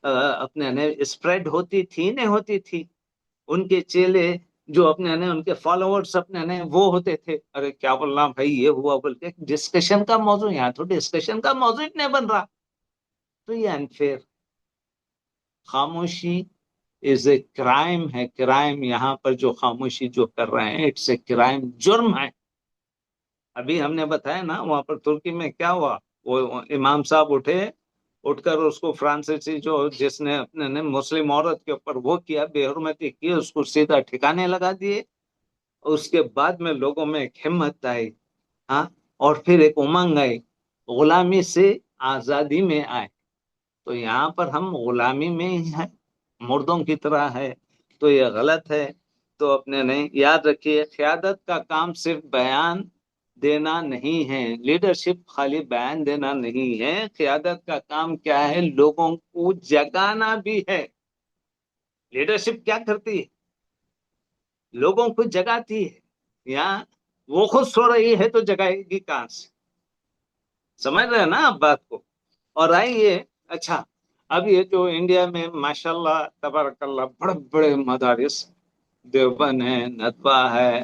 اپنے نے اسپریڈ ہوتی تھی نہیں ہوتی تھی؟ ان کے چیلے جو اپنے نے، ان کے فالوورز اپنے نے وہ ہوتے تھے، ارے کیا بول رہا بھائی یہ ہوا بول کے ڈسکشن کا موضوع، یہاں تو ڈسکشن کا موضوع ہی نہیں بن رہا، تو یہ انفیئر۔ خاموشی از اے کرائم ہے، کرائم، یہاں پر جو خاموشی جو کر رہے ہیں اٹس اے کرائم، جرم ہے۔ ابھی ہم نے بتایا نا وہاں پر ترکی میں کیا ہوا، وہ امام صاحب اٹھ کر اس کو فرانسیسی جو جس نے اپنے نے مسلم عورت کے اوپر وہ کیا، بے حرمتی کی، اس کو سیدھا ٹھکانے لگا دیے، اس کے بعد میں لوگوں میں ایک ہمت آئی، ہاں، اور پھر ایک امنگ آئی، غلامی سے آزادی میں آئے۔ تو یہاں پر ہم غلامی میں ہی ہیں، مردوں کی طرح ہے، تو یہ غلط ہے۔ تو اپنے نہیں یاد رکھیے، قیادت کا کام صرف بیان دینا نہیں ہے، لیڈرشپ خالی بیان دینا نہیں ہے، قیادت کا کام کیا ہے؟ لوگوں کو جگانا بھی ہے۔ لیڈرشپ کیا کرتی ہے؟ لوگوں کو جگاتی ہے۔ یا وہ خود سو رہی ہے تو جگائے گی کہاں سے؟ سمجھ رہے ہیں نا آپ بات کو؟ اور آئیے، اچھا، اب یہ جو انڈیا میں ماشاءاللہ تبارک اللہ بڑے بڑے مدارس، دیوبند ہے، ندوہ ہے،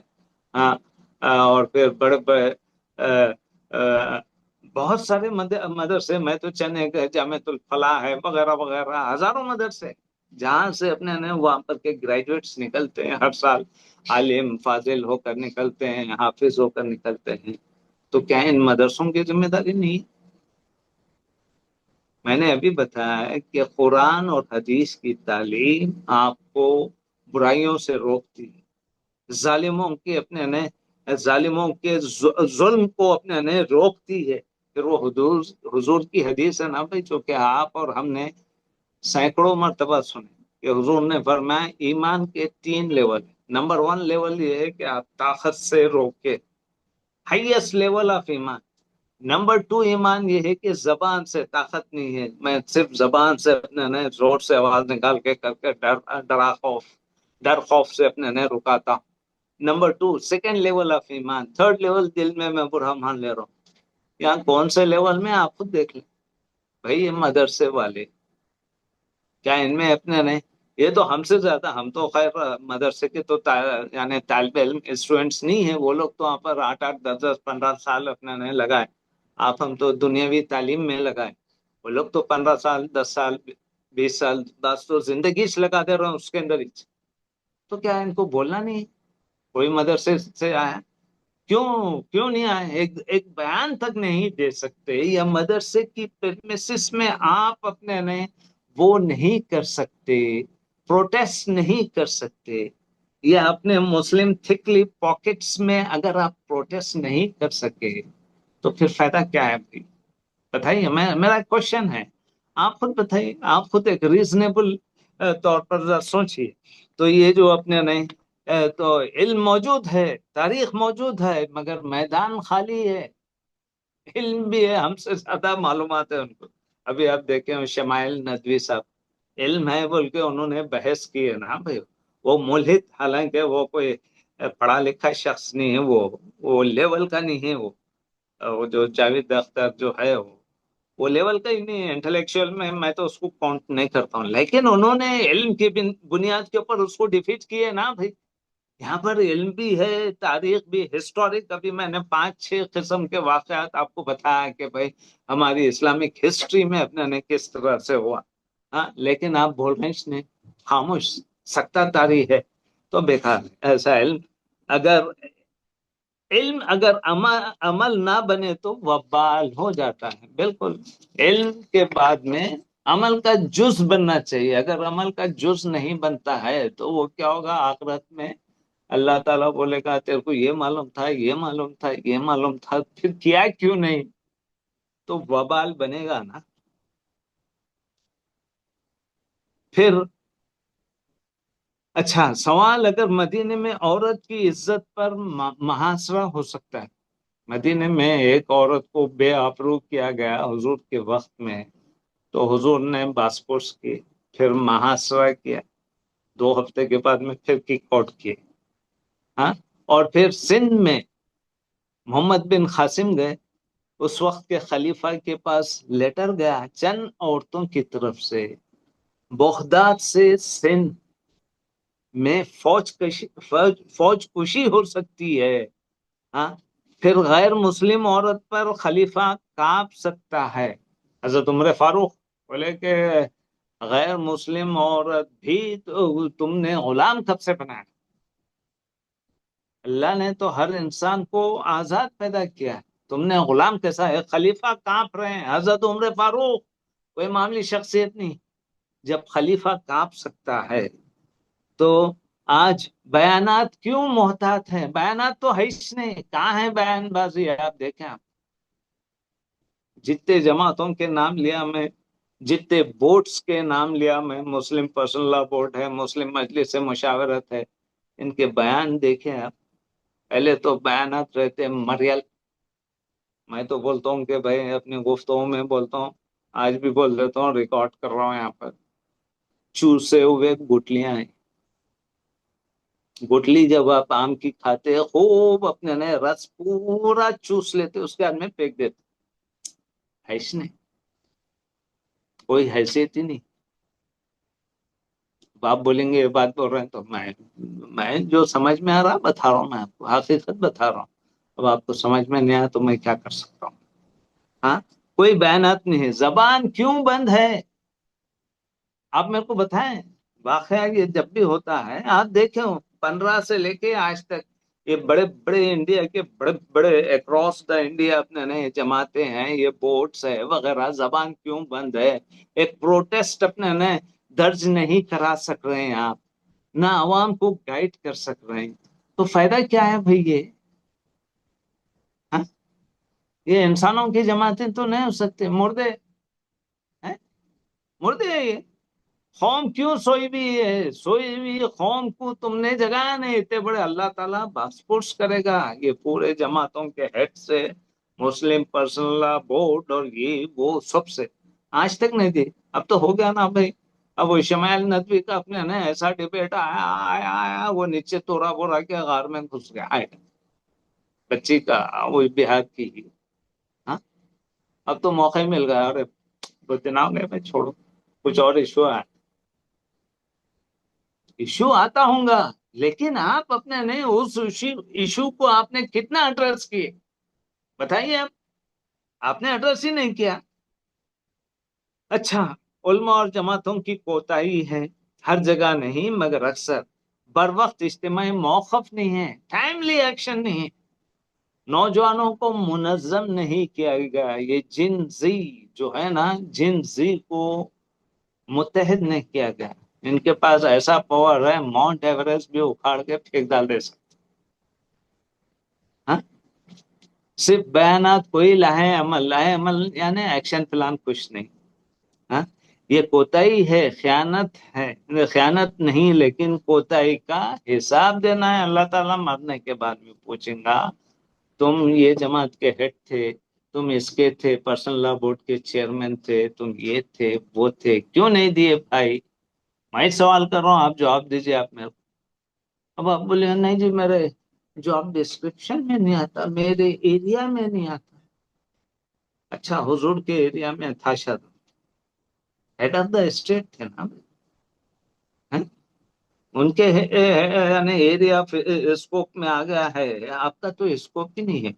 ہاں، اور پھر بڑے بڑے بہت سارے مدرسے، میں تو چنے گئے، جامعۃ الفلاح ہے، وغیرہ وغیرہ، ہزاروں مدرسے جہاں سے اپنے وہاں پر کے گریجویٹس نکلتے ہیں ہر سال، عالم فاضل ہو کر نکلتے ہیں، حافظ ہو کر نکلتے ہیں۔ تو کیا ان مدرسوں کی ذمہ داری نہیں؟ میں نے ابھی بتایا ہے کہ قرآن اور حدیث کی تعلیم آپ کو برائیوں سے روکتی ہے، ظالموں کے ظالموں کے ظلم کو اپنے روکتی ہے۔ پھر وہ حضور کی حدیث ہے نا بھائی، جو کہ آپ اور ہم نے سینکڑوں مرتبہ سنے، کہ حضور نے فرمایا ایمان کے 3 لیول ہیں۔ نمبر 1 لیول یہ ہے کہ آپ طاقت سے روکے، ہائیسٹ لیول آف ایمان۔ نمبر 2 ایمان یہ ہے کہ زبان سے طاقت نہیں ہے، میں صرف زبان سے اپنے زور سے آواز نکال کے کر کے ڈر خوف سے اپنے رکاتا ہوں۔ نمبر 2 سیکنڈ لیول آف ایمان۔ تھرڈ لیول دل میں برا مان لے رہا ہوں۔ یہاں کون سے لیول میں آپ خود دیکھ لیں بھائی۔ یہ مدرسے والے کیا ان میں اپنے نہیں؟ یہ تو ہم سے زیادہ، ہم تو خیر مدرسے کے تو یعنی طالب علم اسٹوڈینٹس نہیں ہیں، وہ لوگ تو وہاں پر 8 8 10 10 15 سال اپنے نہیں لگائے۔ آپ ہم تو دنیاوی تعلیم میں لگائے، وہ لوگ تو 15 سال 10 سال 20 سال، بس تو زندگی سے لگا دے رہے ہیں اس کے اندر ہی۔ تو کیا ان کو بولنا نہیں؟ کوئی مدرسے سے آیا کیوں نہیں آئے؟ ایک بیان تک نہیں دے سکتے، یا مدرسے کی پریمیسس میں آپ اپنے وہ نہیں کر سکتے، پروٹیسٹ نہیں کر سکتے، یا اپنے مسلم تھکلی پاکٹس میں اگر آپ پروٹیسٹ نہیں کر سکے تو پھر فائدہ کیا ہے بھائی؟ بتائیے، میرا کوشچن ہے، آپ خود بتائیے، آپ خود ایک ریزنیبل طور پر ذرا سوچیے۔ تو یہ جو اپنے تو علم موجود ہے، تاریخ موجود ہے، مگر میدان خالی ہے۔ علم بھی ہے، ہم سے زیادہ معلومات ہے ان کو۔ ابھی آپ دیکھیں شمائل ندوی صاحب، علم ہے بول کے انہوں نے بحث کی ہے نا بھائی، وہ ملحد، حالانکہ وہ کوئی پڑھا لکھا شخص نہیں ہے، وہ لیول کا نہیں ہے، وہ جو جاوید اختر جو ہے وہ لیول کا ہی نہیں ہے انٹلیکچوئل میں تو اس کو کاؤنٹ نہیں کرتا ہوں، لیکن انہوں نے علم کی بنیاد کے اوپر اس کو ڈیفیٹ کیے نا بھائی۔ یہاں پر علم بھی ہے، تاریخ بھی، ہسٹورک۔ ابھی میں نے 5 6 قسم کے واقعات آپ کو بتایا کہ بھائی ہماری اسلامک ہسٹری میں اپنے نے کس طرح سے ہوا، ہاں، لیکن آپ بول رہے ہیں نہیں، خاموش، سکتا تاری ہے، تو بیکار ہے ایسا علم۔ اگر عمل نہ بنے تو وبال ہو جاتا ہے، بالکل۔ علم کے بعد میں عمل کا جز بننا چاہیے، اگر عمل کا جز نہیں بنتا ہے تو وہ کیا ہوگا آخرت میں؟ اللہ تعالیٰ بولے گا تیرے کو یہ معلوم تھا، یہ معلوم تھا، یہ معلوم تھا، پھر کیا کیوں نہیں؟ تو وبال بنے گا نا۔ پھر اچھا سوال، اگر مدینے میں عورت کی عزت پر محاصرہ ہو سکتا ہے، مدینے میں ایک عورت کو بے آبرو کیا گیا حضور کے وقت میں، تو حضور نے باسپورس کی، پھر محاصرہ کیا، 2 ہفتے کے بعد میں پھر کک آؤٹ کیے، ہاں، اور پھر سندھ میں محمد بن قاسم گئے، اس وقت کے خلیفہ کے پاس لیٹر گیا چند عورتوں کی طرف سے، بغداد سے سندھ میں فوج کشی ہو سکتی ہے، ہاں، پھر غیر مسلم عورت پر خلیفہ کانپ سکتا ہے۔ حضرت عمر فاروق بولے کہ غیر مسلم عورت بھی تو تم نے غلام کب سے بنایا؟ اللہ نے تو ہر انسان کو آزاد پیدا کیا ہے، تم نے غلام کیسا ہے؟ خلیفہ کانپ رہے ہیں، حضرت عمر فاروق، کوئی معمولی شخصیت نہیں۔ جب خلیفہ کانپ سکتا ہے تو آج بیانات کیوں محتاط ہیں؟ بیانات تو ہے ہی نہیں، کہاں ہے بیان بازی؟ آپ دیکھیں، آپ جتنے جماعتوں کے نام لیا میں، جتنے بورڈز کے نام لیا میں، مسلم پرسنل لا بورڈ ہے، مسلم مجلس مشاورت ہے، ان کے بیان دیکھیں آپ۔ پہلے تو بیانات رہتے مریل، میں تو بولتا ہوں کہ بھائی اپنی گفتگو میں بولتا ہوں، آج بھی بول دیتا ہوں، ریکارڈ کر رہا ہوں یہاں پر، چوسے ہوئے گٹلیاں ہیں۔ گٹلی جب آپ آم کی کھاتے ہیں، خوب اپنے نئے رس پورا چوس لیتے، اس کے بعد میں پھینک دیتے، حیث نہیں، کوئی حیثیت ہی نہیں۔ اب آپ بولیں گے یہ بات بول رہے ہیں تو میں جو سمجھ میں آ رہا بتا رہا ہوں، میں آپ کو حقیقت بتا رہا ہوں۔ اب آپ کو سمجھ میں نہیں آیا تو میں کیا کر سکتا ہوں؟ ہاں، کوئی بیانات نہیں ہے۔ زبان کیوں بند ہے؟ آپ میرے کو بتائیں۔ واقعہ یہ جب بھی ہوتا ہے، آپ دیکھیں 15 سے لے کے آج تک، یہ بڑے بڑے انڈیا کے بڑے بڑے اکراس دا انڈیا اپنے نئے جماعتیں ہیں، یہ بورڈز ہے وغیرہ، زبان کیوں بند ہے؟ ایک پروٹیسٹ اپنے نئے درج نہیں کرا سک رہے ہیں آپ، نہ عوام کو گائیڈ کر سک رہے ہیں، تو فائدہ کیا ہے بھئی یہ؟ ہاں؟ یہ انسانوں کی جماعتیں تو نہیں ہو سکتے، مردے ہیں، مردے ہیں یہ۔ قوم کیوں سوئی بھی ہے؟ سوئی ہوئی قوم کو تم نے جگایا نہیں، اتنے بڑے اللہ تعالیٰ بحث پرس کرے گا یہ پورے جماعتوں کے ہیڈ سے، مسلم پرسنل لا بورڈ اور یہ وہ سب سے، آج تک نہیں دی۔ اب تو ہو گیا نا بھائی، اب وہ شمائل ندوی کا اپنے نا ایسا ڈبیٹ آیا آیا آیا، وہ نیچے تورا بورا کے غار میں گھس گیا، آئے بچی کا، وہ بہار کی ہی۔ ہاں، اب تو موقع ہی مل گیا، ارے وہ دن ہو گئے، میں چھوڑو، کچھ اور ایشو ہے، ایشو آتا ہوں گا، لیکن آپ اپنے نہیں اس ایشو کو آپ نے کتنا ایڈریس کیے بتائیے؟ آپ نے ایڈریس ہی نہیں کیا۔ اچھا، علماء اور جماعتوں کی کوتاہی ہے، ہر جگہ نہیں مگر اکثر، بر وقت اجتماعی موقف نہیں ہے، ٹائملی ایکشن نہیں ہے، نوجوانوں کو منظم نہیں کیا گیا، یہ جن زی جو ہے نا، جن زی کو متحد نہیں کیا گیا۔ ان کے پاس ایسا پاور ہے، ماؤنٹ ایوریسٹ بھی اکھاڑ کے پھینک ڈال دے سکتے۔ ہاں؟ صرف بیانات، کوئی لاہے عمل یعنی ایکشن پلان کچھ نہیں۔ ہاں؟ یہ کوتاہی ہے، خیانت ہے، خیانت نہیں لیکن کوتاہی کا حساب دینا ہے، اللہ تعالیٰ مرنے کے بعد میں پوچھیں گا، تم یہ جماعت کے ہیڈ تھے، تم اس کے تھے، پرسنل لا بورڈ کے چیئرمین تھے، تم یہ تھے وہ تھے، کیوں نہیں دیے بھائی؟ میں سوال کر رہا ہوں، آپ جواب دیجیے آپ میرے کو۔ اب آپ بولے نہیں جی میرے جاب ڈسکرپشن میں نہیں آتا، میرے ایریا میں نہیں آتا۔ اچھا، حضور کے ایریا میں تھا، شاید ہیڈ آف دا اسٹیٹ تھے نا، ہیں؟ ان کے یعنی ایریا اسکوپ میں آ گیا ہے، آپ کا تو اسکوپ ہی نہیں ہے۔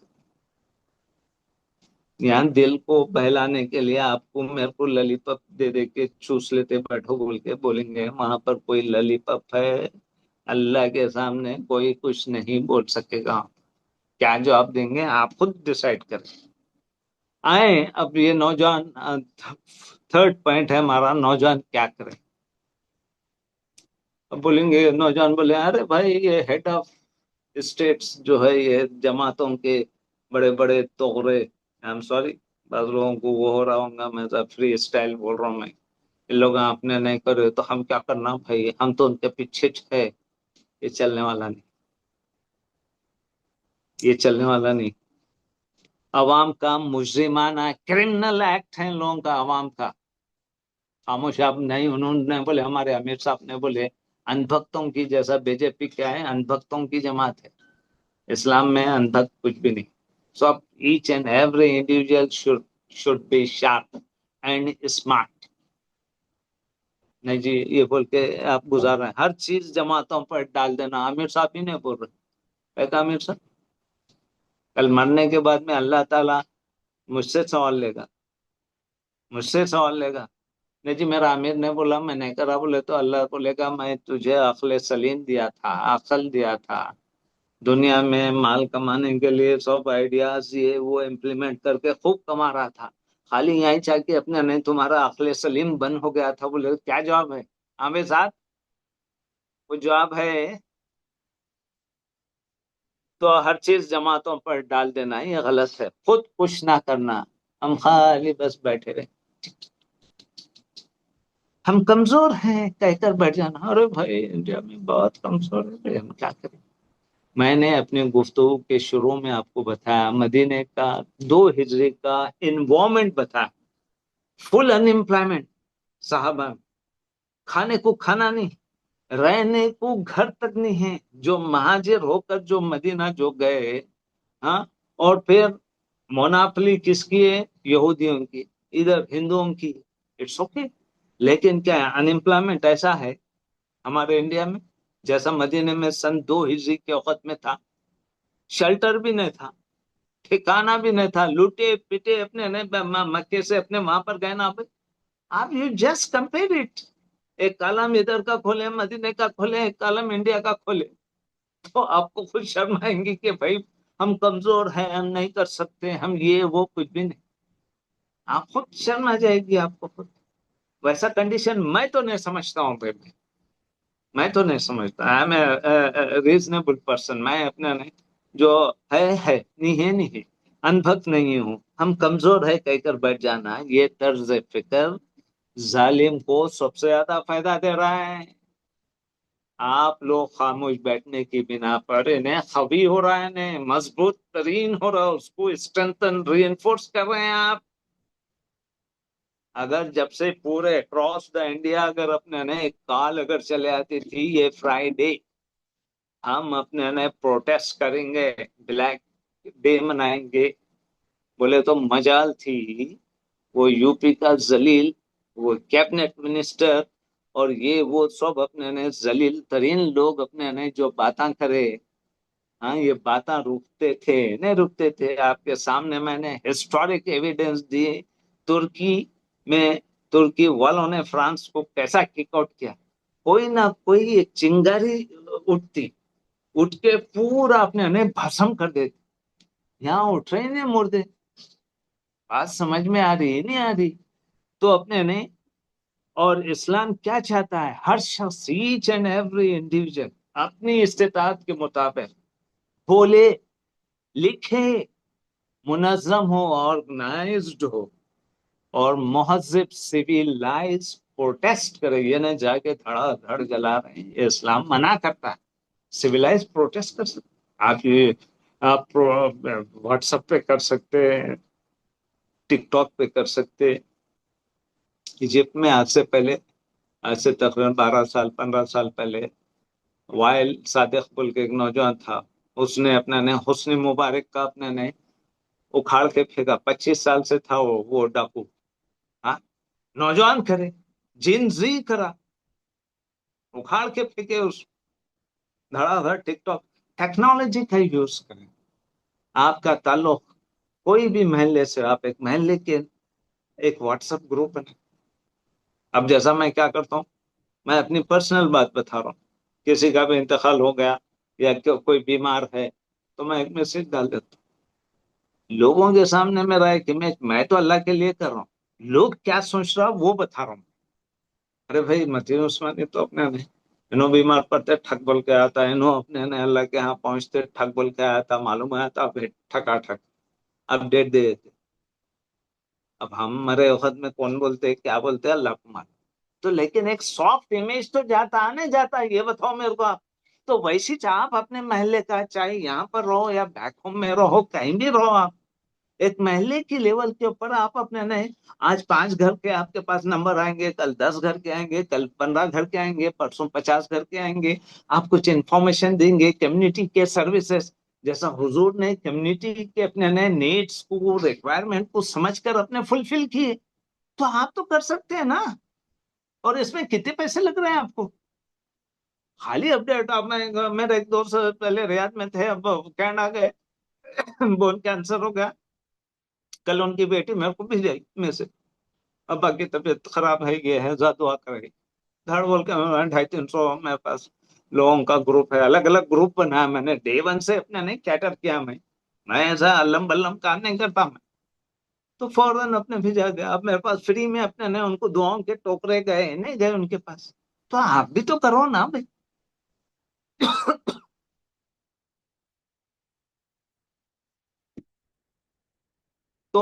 یہاں دل کو بہلانے کے لیے آپ کو میرے کو للی پپ دے دے کے چوس لیتے بیٹھو بول کے بولیں گے، وہاں پر کوئی للی پپ ہے؟ اللہ کے سامنے کوئی کچھ نہیں بول سکے گا۔ کیا جواب دیں گے آپ خود ڈیسائیڈ کریں۔ آئیں اب یہ نوجوان، تھرڈ پوائنٹ ہے ہمارا، نوجوان کیا کریں؟ اب بولیں گے، نوجوان بولے ارے بھائی یہ ہیڈ آف اسٹیٹس جو ہے، یہ جماعتوں کے بڑے بڑے توغرے، آئی ایم سوری، بعض لوگوں کو وہ ہو رہا ہوں گا، میں تو فری اسٹائل بول رہا ہوں، میں ان لوگ اپنے نہیں کرے تو ہم کیا کرنا بھائی، ہم تو ان کے پیچھے ہے، یہ چلنے والا نہیں، یہ چلنے والا نہیں۔ عوام کا مجرمانہ کرمنل ایکٹ ہے ان لوگوں کا، عوام کا۔ خاموش آپ نہیں، انہوں نے بولے، ہمارے امیر صاحب نے بولے، ان بھکتوں کی، جیسا بی جے پی کیا ہے، ان بھکتوں کی جماعت ہے، اسلام میں ان بھکت کچھ بھی نہیں۔ So each and every individual should be sharp and smart۔ نہیں جی یہ بول کے آپ گزار رہے ہیں، ہر چیز جماعتوں پر ڈال دینا، عامر صاحب ہی نہیں بول رہے، ایک عامر صاحب کل مرنے کے بعد میں اللہ تعالیٰ مجھ سے سوال لے گا، مجھ سے سوال لے گا، نہیں جی میرا عامر نے بولا میں نہیں کرا، بولے تو اللہ بولے گا میں تجھے عقل سلیم دیا تھا، عقل دیا تھا، دنیا میں مال کمانے کے لیے سب آئیڈیاز یہ وہ امپلیمنٹ کر کے خوب کما رہا تھا، خالی یہی چاہ کے اپنے نہیں تمہارا عقل سلیم بند ہو گیا تھا، بولے کیا جواب ہے عامر صاحب؟ وہ جواب ہے تو ہر چیز جماعتوں پر ڈال دینا یہ غلط ہے، خود کچھ نہ کرنا، ہم خالی بس بیٹھے رہے، ہم کمزور ہیں کہہ کر بیٹھ جانا، ارے بھائی انڈیا میں بہت کمزور ہے، ہم کیا کریں۔ میں نے اپنے گفتگو کے شروع میں آپ کو بتایا مدینے کا 2 ہجری کا انوائرمنٹ بتایا، فل ان امپلائمنٹ، صحابہ کھانے کو کھانا نہیں، رہنے کو گھر تک نہیں ہے، جو مہاجر ہو کر جو مدینہ جو گئے، ہاں، اور پھر موناپلی کس کی ہے؟ یہودیوں کی، ادھر ہندوؤں کی، اٹس اوکے، لیکن کیا ان امپلائمنٹ ایسا ہے ہمارے انڈیا میں جیسا مدینے میں سن 2 ہجری کے وقت میں تھا؟ شیلٹر بھی نہیں تھا، ٹھکانا بھی نہیں تھا، لوٹے پیٹے اپنے مکے سے اپنے وہاں پر گئے نا، آپ یو جسٹ کمپیئر اٹ، ایک کالم ادھر کا کھولے مدینے کا کھولے، ایک کالم انڈیا کا کھولے، تو آپ کو خود شرم آئیں گی کہ بھائی ہم کمزور ہیں، ہم نہیں کر سکتے، ہم یہ وہ کچھ بھی نہیں، آپ خود شرم آ جائے گی آپ کو خود۔ ویسا کنڈیشن میں تو نہیں سمجھتا ہوں بھائی، میں تو نہیں سمجھتا، I am a reasonable person, میں اپنا نہیں جو ہے نہیں ہے نہیں ہے، انبھک نہیں ہوں، ہم کمزور ہے کہہ کر بیٹھ جانا، یہ طرز فکر ظالم کو سب سے زیادہ فائدہ دے رہا ہے۔ آپ لوگ خاموش بیٹھنے کی بنا پر انہیں خوی ہو رہا ہے، انہیں مضبوط ترین ہو رہا ہے، اس کو اسٹرینتھن ری انفورس کر رہے ہیں آپ۔ اگر جب سے پورے اکراس دا انڈیا اگر اپنے نے ایک کال اگر چلے آتی تھی یہ فرائیڈے ہم اپنے نے پروٹیسٹ کریں گے، بلیک ڈے منائیں گے، بولے تو مجال تھی وہ یو پی کا ذلیل وہ کیبنٹ منسٹر اور یہ وہ سب اپنے نے ذلیل ترین لوگ اپنے نے جو باتاں کرے، ہاں یہ باتاں رکتے تھے نہیں رکتے تھے؟ آپ کے سامنے میں نے ہسٹورک ایویڈنس دی، ترکی میں ترکی والوں نے فرانس کو کیسا کک آؤٹ کیا، کوئی نہ کوئی ایک چنگاری اٹھتی، اٹھ کے پورا اپنے نے بھسم کر دیتی، یہاں اٹھ رہے ہیں مردے، بات سمجھ میں آ رہی ہے نہیں آ رہی؟ تو اپنے نے اور اسلام کیا چاہتا ہے؟ ہر شخص ایچ اینڈ ایوری انڈیویجل اپنی استطاعت کے مطابق بولے، لکھے، منظم ہو، آرگنائزڈ ہو اور مہذب سیویلائز پروٹیسٹ کرے، یہ نہ جا کے دھڑا دھڑ جلا رہے ہیں، یہ اسلام منع کرتا ہے، سیویلائز پروٹیسٹ کر سکتے، آپ یہ آپ واٹس ایپ پہ کر سکتے، ٹک ٹاک پہ کر سکتے۔ ایجپٹ میں آج سے تقریباً 12 سال 15 سال پہلے وائل صادق بول کے ایک نوجوان تھا، اس نے اپنے نے حسنی مبارک کا اپنے نے اکھاڑ کے پھینکا، 25 سال سے تھا وہ ڈاکو، ہاں نوجوان کرے، جن زی کرا، اکھاڑ کے پھینکے، اس دھڑا دھڑ ٹک ٹاک، ٹیکنالوجی کا یوز کریں، آپ کا تعلق کوئی بھی محلے سے، آپ ایک محلے کے ایک واٹس ایپ گروپ بنا، اب جیسا میں کیا کرتا ہوں، میں اپنی پرسنل بات بتا رہا ہوں، کسی کا بھی انتقال ہو گیا یا کوئی بیمار ہے تو میں ایک میسج ڈال دیتا ہوں، لوگوں کے سامنے میرا ایک امیج، میں تو اللہ کے لیے کر رہا ہوں، لوگ کیا سوچ رہا وہ بتا رہا ہوں۔ ارے بھائی متین عثمانی تو اپنے نے انہوں بیمار پڑتے ٹھک بول کے آتا، انہوں اپنے نے اللہ کے ہاں پہنچتے ٹھک بول کے آیا تھا، معلوم آیا تھا پھر ٹھکا ٹھک اپڈیٹ دے دیتے، اب ہم مرے وقت میں کون بولتے کیا بولتے اللہ کو مان، تو لیکن ایک سافٹ امیج تو جاتا نہیں جاتا، یہ بتاؤ میرے کو آپ، تو ویسی چاہے آپ اپنے محلے کا چاہے یہاں پر رہو یا بیک ہوم میں رہو کہیں بھی رہو، آپ ایک محلے کی لیول کے اوپر آپ اپنے نہیں، آج 5 گھر کے آپ کے پاس نمبر آئیں گے، کل 10 گھر کے آئیں گے، کل 15 گھر کے آئیں گے، پرسوں 50 گھر کے آئیں گے، آپ کچھ انفارمیشن دیں گے کمیونٹی کے سروسز، جیسا حضور نے کمیونٹی کے اپنے نئے نیڈس کو ریکوائرمنٹ کو سمجھ کر اپنے فلفل کیے، تو آپ تو کر سکتے ہیں نا، اور اس میں کتنے پیسے لگ رہے ہیں آپ کو؟ خالی اپڈیٹ، آپ میرے ایک دوست پہلے ریاض میں تھے، اب کینیڈا گئے، بون کینسر ہو گیا، کل ان کی بیٹی میرے کو بھی جائی میں سے، ابا کی طبیعت خراب ہے، یہ ہے، دعا کرے گی، دھڑ بول کے 250-300 میرے پاس لوگوں کا گروپ ہے، الگ الگ گروپ بنایا میں نے، ڈے ون سے اپنے نہیں کیٹر کیا، میں ایسا علم بلم کام نہیں کرتا، میں تو فوراً اپنے بھیجا گیا، اب میرے پاس فری میں اپنے نے ان کو دعاؤں کے ٹوکرے گئے نہیں گئے ان کے پاس، تو آپ بھی تو کرو نا بھائی، تو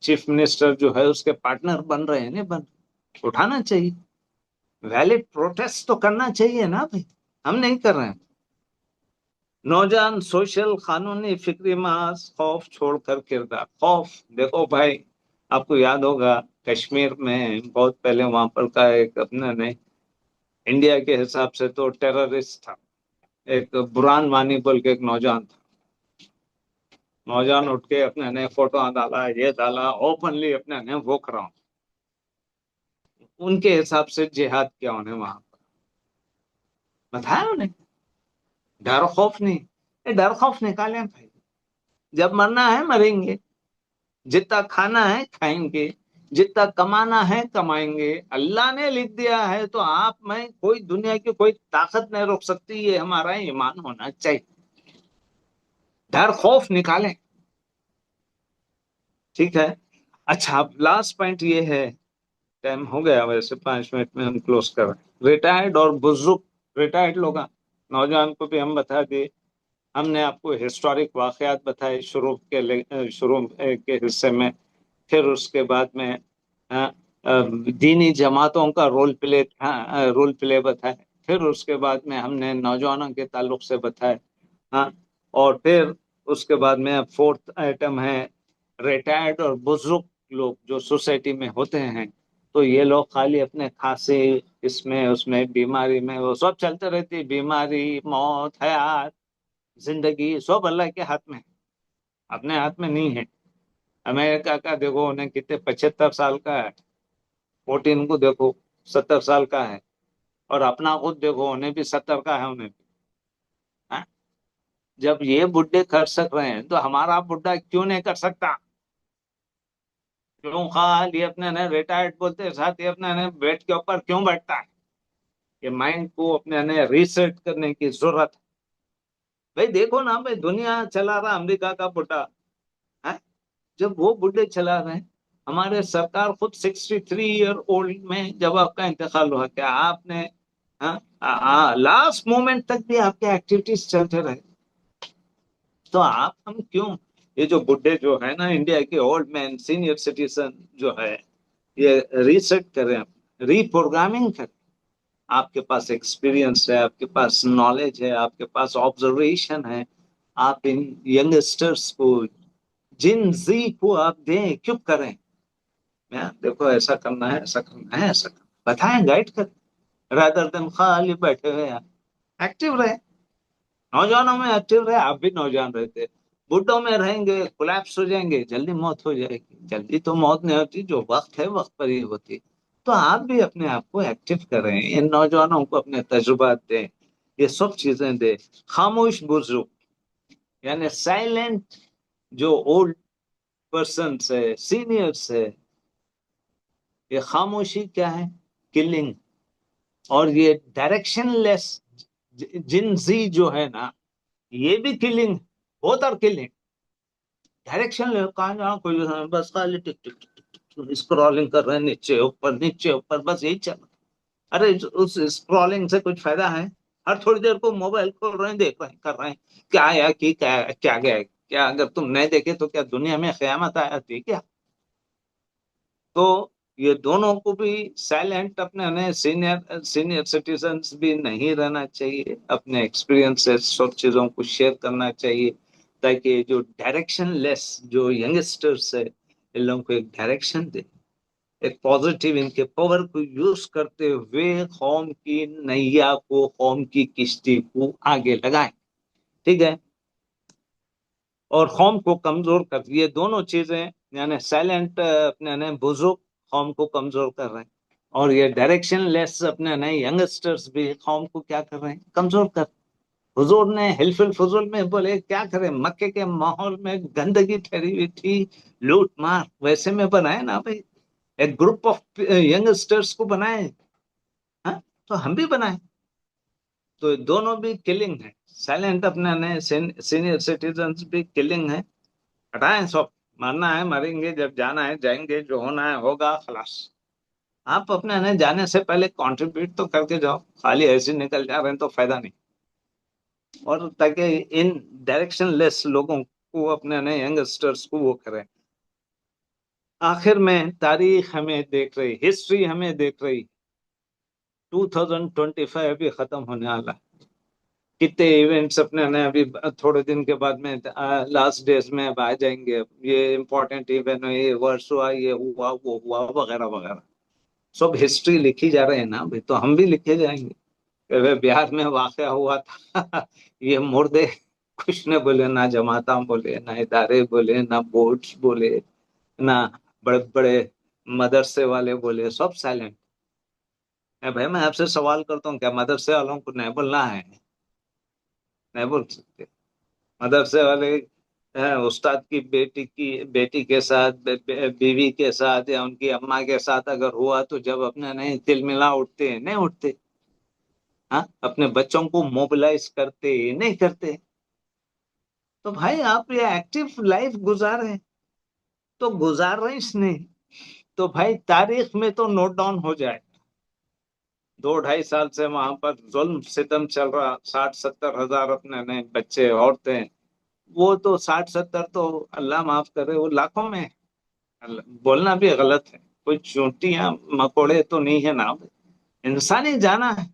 چیف منسٹر جو ہے اس کے پارٹنر بن رہے ہیں، نہیں بن، اٹھانا چاہیے، ویلڈ پروٹیسٹ تو کرنا چاہیے نا بھائی، ہم نہیں کر رہے ہیں۔ نوجوان سوشل قانونی فکری محاذ، خوف چھوڑ کر کردار۔ خوف دیکھو بھائی، آپ کو یاد ہوگا کشمیر میں بہت پہلے وہاں پر کا ایک اپنا نے انڈیا کے حساب سے تو ٹیررسٹ تھا، ایک بران وانی بول کے ایک نوجوان تھا، نوجوان اٹھ کے اپنے نے فوٹو ڈالا، یہ ڈالا اوپنلی اپنے نے وہ کرا، ان کے حساب سے جہاد کیا انہیں وہاں پر بتایا انہیں، ڈر خوف نہیں، یہ ڈر خوف نکالیں بھائی، جب مرنا ہے مریں گے، جتنا کھانا ہے کھائیں گے، جتنا کمانا ہے کمائیں گے، اللہ نے لکھ دیا ہے تو آپ میں کوئی دنیا کی کوئی طاقت نہیں روک سکتی، یہ ہمارا ایمان ہونا چاہیے، ڈر خوف نکالیں، ٹھیک ہے۔ اچھا اب لاسٹ پوائنٹ یہ ہے، ٹائم ہو گیا ویسے، 5 منٹ میں ہم کلوز کر رہے ہیں۔ ریٹائرڈ اور بزرگ، ریٹائرڈ لوگ، نوجوان کو بھی ہم بتا دیے، ہم نے آپ کو ہسٹورک واقعات بتائے شروع کے حصے میں، پھر اس کے بعد میں دینی جماعتوں کا رول پلے بتائے، پھر اس کے بعد میں ہم نے نوجوانوں کے تعلق سے بتائے، ہاں، اور پھر اس کے بعد میں فورتھ آئٹم ہے ریٹائرڈ اور بزرگ لوگ جو سوسائٹی میں ہوتے ہیں، تو یہ لوگ خالی اپنے کھانسی اس میں بیماری میں وہ سب چلتے رہتی، بیماری موت حیات زندگی سب اللہ کے ہاتھ میں ہے، اپنے ہاتھ میں نہیں ہے۔ امریکہ کا دیکھو انہیں کتنے 75 سال کا ہے، پوٹین کو دیکھو 70 سال کا ہے، اور اپنا خود دیکھو انہیں بھی 70 کا ہے انہیں بھی، ہاں؟ جب یہ بڈھے کر سک رہے ہیں تو ہمارا بڈھا کیوں نہیں کر سکتا؟ کیوں خالی اپنے نے ریٹائرڈ بولتے ساتھ ہی اپنے نے بیڈ کے اوپر کیوں بیٹھتا ہے؟ یہ مائنڈ کو اپنے نے ریسیٹ کرنے کی ضرورت ہے بھائی۔ دیکھو نا بھائی، دنیا چلا رہا امریکہ کا بڈھا، ہاں؟ جب وہ بڈھے چلا رہے ہیں، ہمارے سرکار خود 63 ایئر اولڈ میں جب آپ کا انتقال ہوا، کیا آپ نے لاسٹ مومنٹ تک بھی آپ کے ایکٹیویٹیز چلتے رہے؟ تو آپ ہم کیوں، یہ جو بڈھے جو ہے نا انڈیا کے اولڈ مین سینئر سٹیزن جو ہے، یہ ریسیٹ کریں، ری پروگرامنگ کریں، آپ کے پاس ایکسپیرینس ہے، آپ کے پاس نالج ہے، آپ کے پاس آبزرویشن ہے، آپ ان ینگسٹرس کو، جن زی کو آپ دیں، چپ کریں، دیکھو ایسا کرنا ہے، ایسا کرنا ہے، ایسا کرنا، بتائیں، گائڈ کریں، رادر دن خالی بیٹھے ہوئے ہیں، ایکٹیو رہے، نوجوانوں میں ایکٹیو رہے، آپ بھی نوجوان رہتے، بڈھوں میں رہیں گے کولیپس ہو جائیں گے، جلدی موت ہو جائے گی، جلدی تو موت نہیں ہوتی، جو وقت ہے وقت پر ہی ہوتی، تو آپ بھی اپنے آپ کو ایکٹیو کریں، ان نوجوانوں کو اپنے تجربات دیں، یہ سب چیزیں دیں۔ خاموش بزرگ یعنی سائلنٹ جو اولڈ پرسنس ہے، سینئرس ہے، یہ خاموشی کیا ہے؟ کلنگ، اور یہ ڈائریکشن لیس جنزی جو ہے نا، یہ بھی کلنگ، بہت اور کلنگ، ڈائریکشن لے، کہاں جہاں کوئی بس خالی ٹک ٹک ٹک اسکرولنگ کر رہے ہیں، نیچے اوپر نیچے اوپر، بس یہی چل رہا، ارے اس اسکرولنگ سے کچھ فائدہ ہے؟ ہر تھوڑی دیر کو موبائل کھول رہے ہیں، دیکھ رہے ہیں، کر رہے ہیں، کیا آیا کی کیا گیا ہے؟ کیا اگر تم نہیں دیکھے تو کیا دنیا میں قیامت آتی کیا؟ تو یہ دونوں کو بھی سائلنٹ اپنے سینئر سٹیزنز بھی نہیں رہنا چاہیے، اپنے ایکسپیرینس سے سب چیزوں کو شیئر کرنا چاہیے، تاکہ جو ڈائریکشن لیس جو ینگسٹرس ہے ان لوگوں کو ایک ڈائریکشن دے، ایک پازیٹیو ان کے پاور کو یوز کرتے ہوئے قوم کی نیا کو، قوم کی کشتی کو آگے لگائیں، ٹھیک ہے، اور قوم کو کمزور کر، یہ دونوں چیزیں یعنی سائلنٹ اپنے بزرگ قوم کو کمزور کر رہے ہیں، اور یہ ڈائریکشن لیس اپنے نئے ینگسٹرز بھی قوم کو کیا کر رہے ہیں؟ کمزور کر۔ حضور نے حلف الفضول میں بولے کیا کریں، مکے کے ماحول میں گندگی ٹھہری ہوئی تھی، لوٹ مار، ویسے میں بنائے نا بھائی، ایک گروپ آف ینگسٹرز کو بنائے، ہاں، تو ہم بھی بنائے، تو دونوں بھی کلنگ ہے، سائلنٹ اپنے نئے سینئر سٹیزنز بھی کلنگ ہے، ہٹائیں سب، مرنا ہے مریں گے، جب جانا ہے جائیں گے، جو ہونا ہے ہوگا، خلاص۔ آپ اپنے نئے جانے سے پہلے کنٹریبیوٹ تو کر کے جاؤ، خالی ایسے نکل جا رہے ہیں تو فائدہ نہیں، اور تاکہ ان ڈائریکشن لیس لوگوں کو، اپنے نئے ینگسٹرز کو وہ کریں، آخر میں تاریخ ہمیں دیکھ رہی، ہسٹری ہمیں دیکھ رہی، 2025 ابھی ختم ہونے والا ہے۔ کتنے ایونٹس اپنے نے ابھی تھوڑے دن کے بعد میں لاسٹ ڈیز میں اب آ جائیں گے، یہ امپورٹنٹ ایونٹ، یہ ورس ہوا، یہ ہوا، وہ ہوا، وغیرہ وغیرہ، سب ہسٹری لکھی جا رہے ہیں نا ابھی، تو ہم بھی لکھے جائیں گے کہ بہار میں واقعہ ہوا تھا، یہ مردے کچھ نہ بولے، نہ جماعتاں بولے، نہ ادارے بولے، نہ بورڈز بولے، نہ بڑے بڑے مدرسے والے بولے، سب سائلنٹ۔ بھائی میں آپ سے سوال کرتا ہوں، کیا مدرسے والوں کو نہیں بولنا ہے؟ نہیں بول سکتے؟ مدرسے والے استاد کی بیٹی کے ساتھ، بیوی کے ساتھ، یا ان کی اماں کے ساتھ اگر ہوا تو جب اپنے نہیں تل ملا اٹھتے ہیں، نہیں اٹھتے؟ ہاں، اپنے بچوں کو موبلائز کرتے نہیں کرتے؟ تو بھائی آپ یہ ایکٹیو لائف گزار رہے ہیں، تو گزار رہے اس نے، تو بھائی تاریخ میں تو نوٹ ڈاؤن ہو جائے۔ 2 ڈھائی سال سے وہاں پر ظلم ستم چل رہا، 60-70 ہزار اپنے نئے بچے، عورتیں، وہ تو 60-70 تو اللہ معاف کرے، وہ لاکھوں میں ہے۔ بولنا بھی غلط ہے، کوئی چونٹیاں مکوڑے تو نہیں ہے نا، انسانی جانا ہے،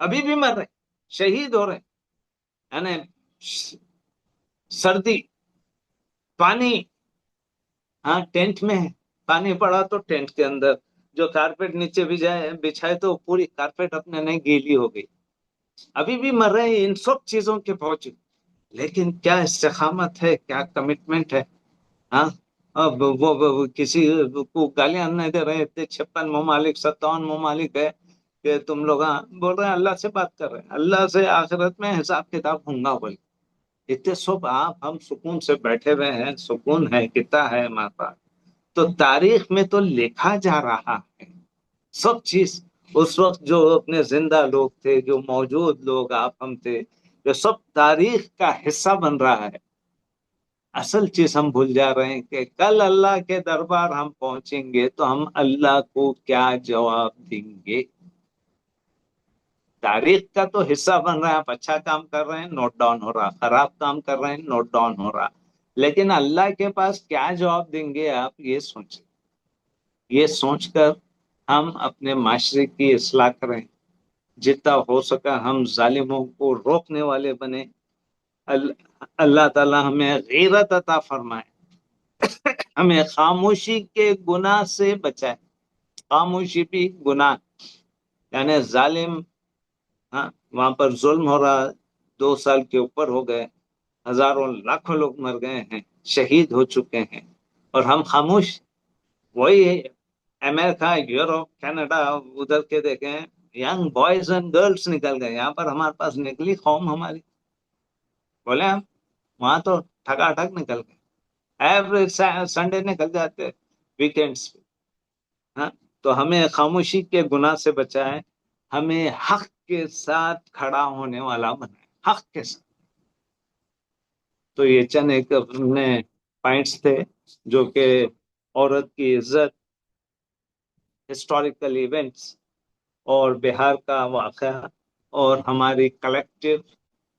ابھی بھی مر رہے، شہید ہو رہے، یعنی سردی، پانی، ہاں ٹینٹ میں ہے، پانی پڑا تو ٹینٹ کے اندر، جو کارپیٹ نیچے بچھائے تو پوری کارپیٹ اپنے نہیں گیلی ہو گئی، ابھی بھی مر رہے ہیں ان سب چیزوں کے باوجود۔ لیکن کیا استقامت ہے، کیا کمٹمنٹ ہے؟ ہاں، اب وہ کسی کو گالیاں نہیں دے رہے تھے، 56 ممالک، 57 ممالک ہے کہ تم لوگ، ہاں بول رہے ہیں اللہ سے بات کر رہے ہیں، اللہ سے آخرت میں حساب کتاب ہوں گا بول، اتنے سب آپ ہم سکون سے بیٹھے ہوئے ہیں، سکون ہے، کتا ہے ہمارے پاس، تو تاریخ میں تو لکھا جا رہا ہے سب چیز۔ اس وقت جو اپنے زندہ لوگ تھے، جو موجود لوگ آپ ہم تھے، جو سب تاریخ کا حصہ بن رہا ہے۔ اصل چیز ہم بھول جا رہے ہیں کہ کل اللہ کے دربار ہم پہنچیں گے تو ہم اللہ کو کیا جواب دیں گے؟ تاریخ کا تو حصہ بن رہا ہے، آپ اچھا کام کر رہے ہیں نوٹ ڈاؤن ہو رہا، خراب کام کر رہے ہیں نوٹ ڈاؤن ہو رہا، لیکن اللہ کے پاس کیا جواب دیں گے آپ یہ سوچیں، یہ سوچ کر ہم اپنے معاشرے کی اصلاح کریں، جتنا ہو سکا ہم ظالموں کو روکنے والے بنے، اللہ تعالی ہمیں غیرت عطا فرمائے، ہمیں خاموشی کے گناہ سے بچائے، خاموشی بھی گناہ، یعنی ظالم، ہاں وہاں پر ظلم ہو رہا، 2 سال کے اوپر ہو گئے، ہزاروں لاکھوں لوگ مر گئے ہیں، شہید ہو چکے ہیں، اور ہم خاموش۔ وہی امریکہ، یورپ، کینیڈا، ادھر کے دیکھیں، ینگ بوائز اینڈ گرلس نکل گئے، یہاں پر ہمارے پاس نکلی قوم ہماری، بولے ہم وہاں تو ٹھگا ٹھگ نکل گئے، ایوری سنڈے نکل جاتے، ویکینڈس پہ، ہاں۔ تو ہمیں خاموشی کے گناہ سے بچائے، ہمیں حق کے ساتھ کھڑا ہونے والا بنائے، حق کے ساتھ۔ تو یہ چند ایک اپنے پوائنٹس تھے جو کہ عورت کی عزت، ہسٹوریکل ایونٹس، اور بہار کا واقعہ، اور ہماری کلیکٹیو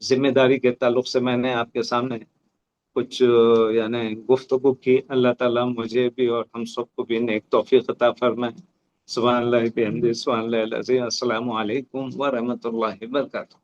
ذمہ داری کے تعلق سے میں نے آپ کے سامنے کچھ یعنی گفتگو کی۔ اللہ تعالیٰ مجھے بھی اور ہم سب کو بھی نیک توفیق عطا فرمائے۔ سبحان اللہ بحمدہ، سبحان اللہ العظیم۔ السلام علیکم ورحمۃ اللہ وبرکاتہ۔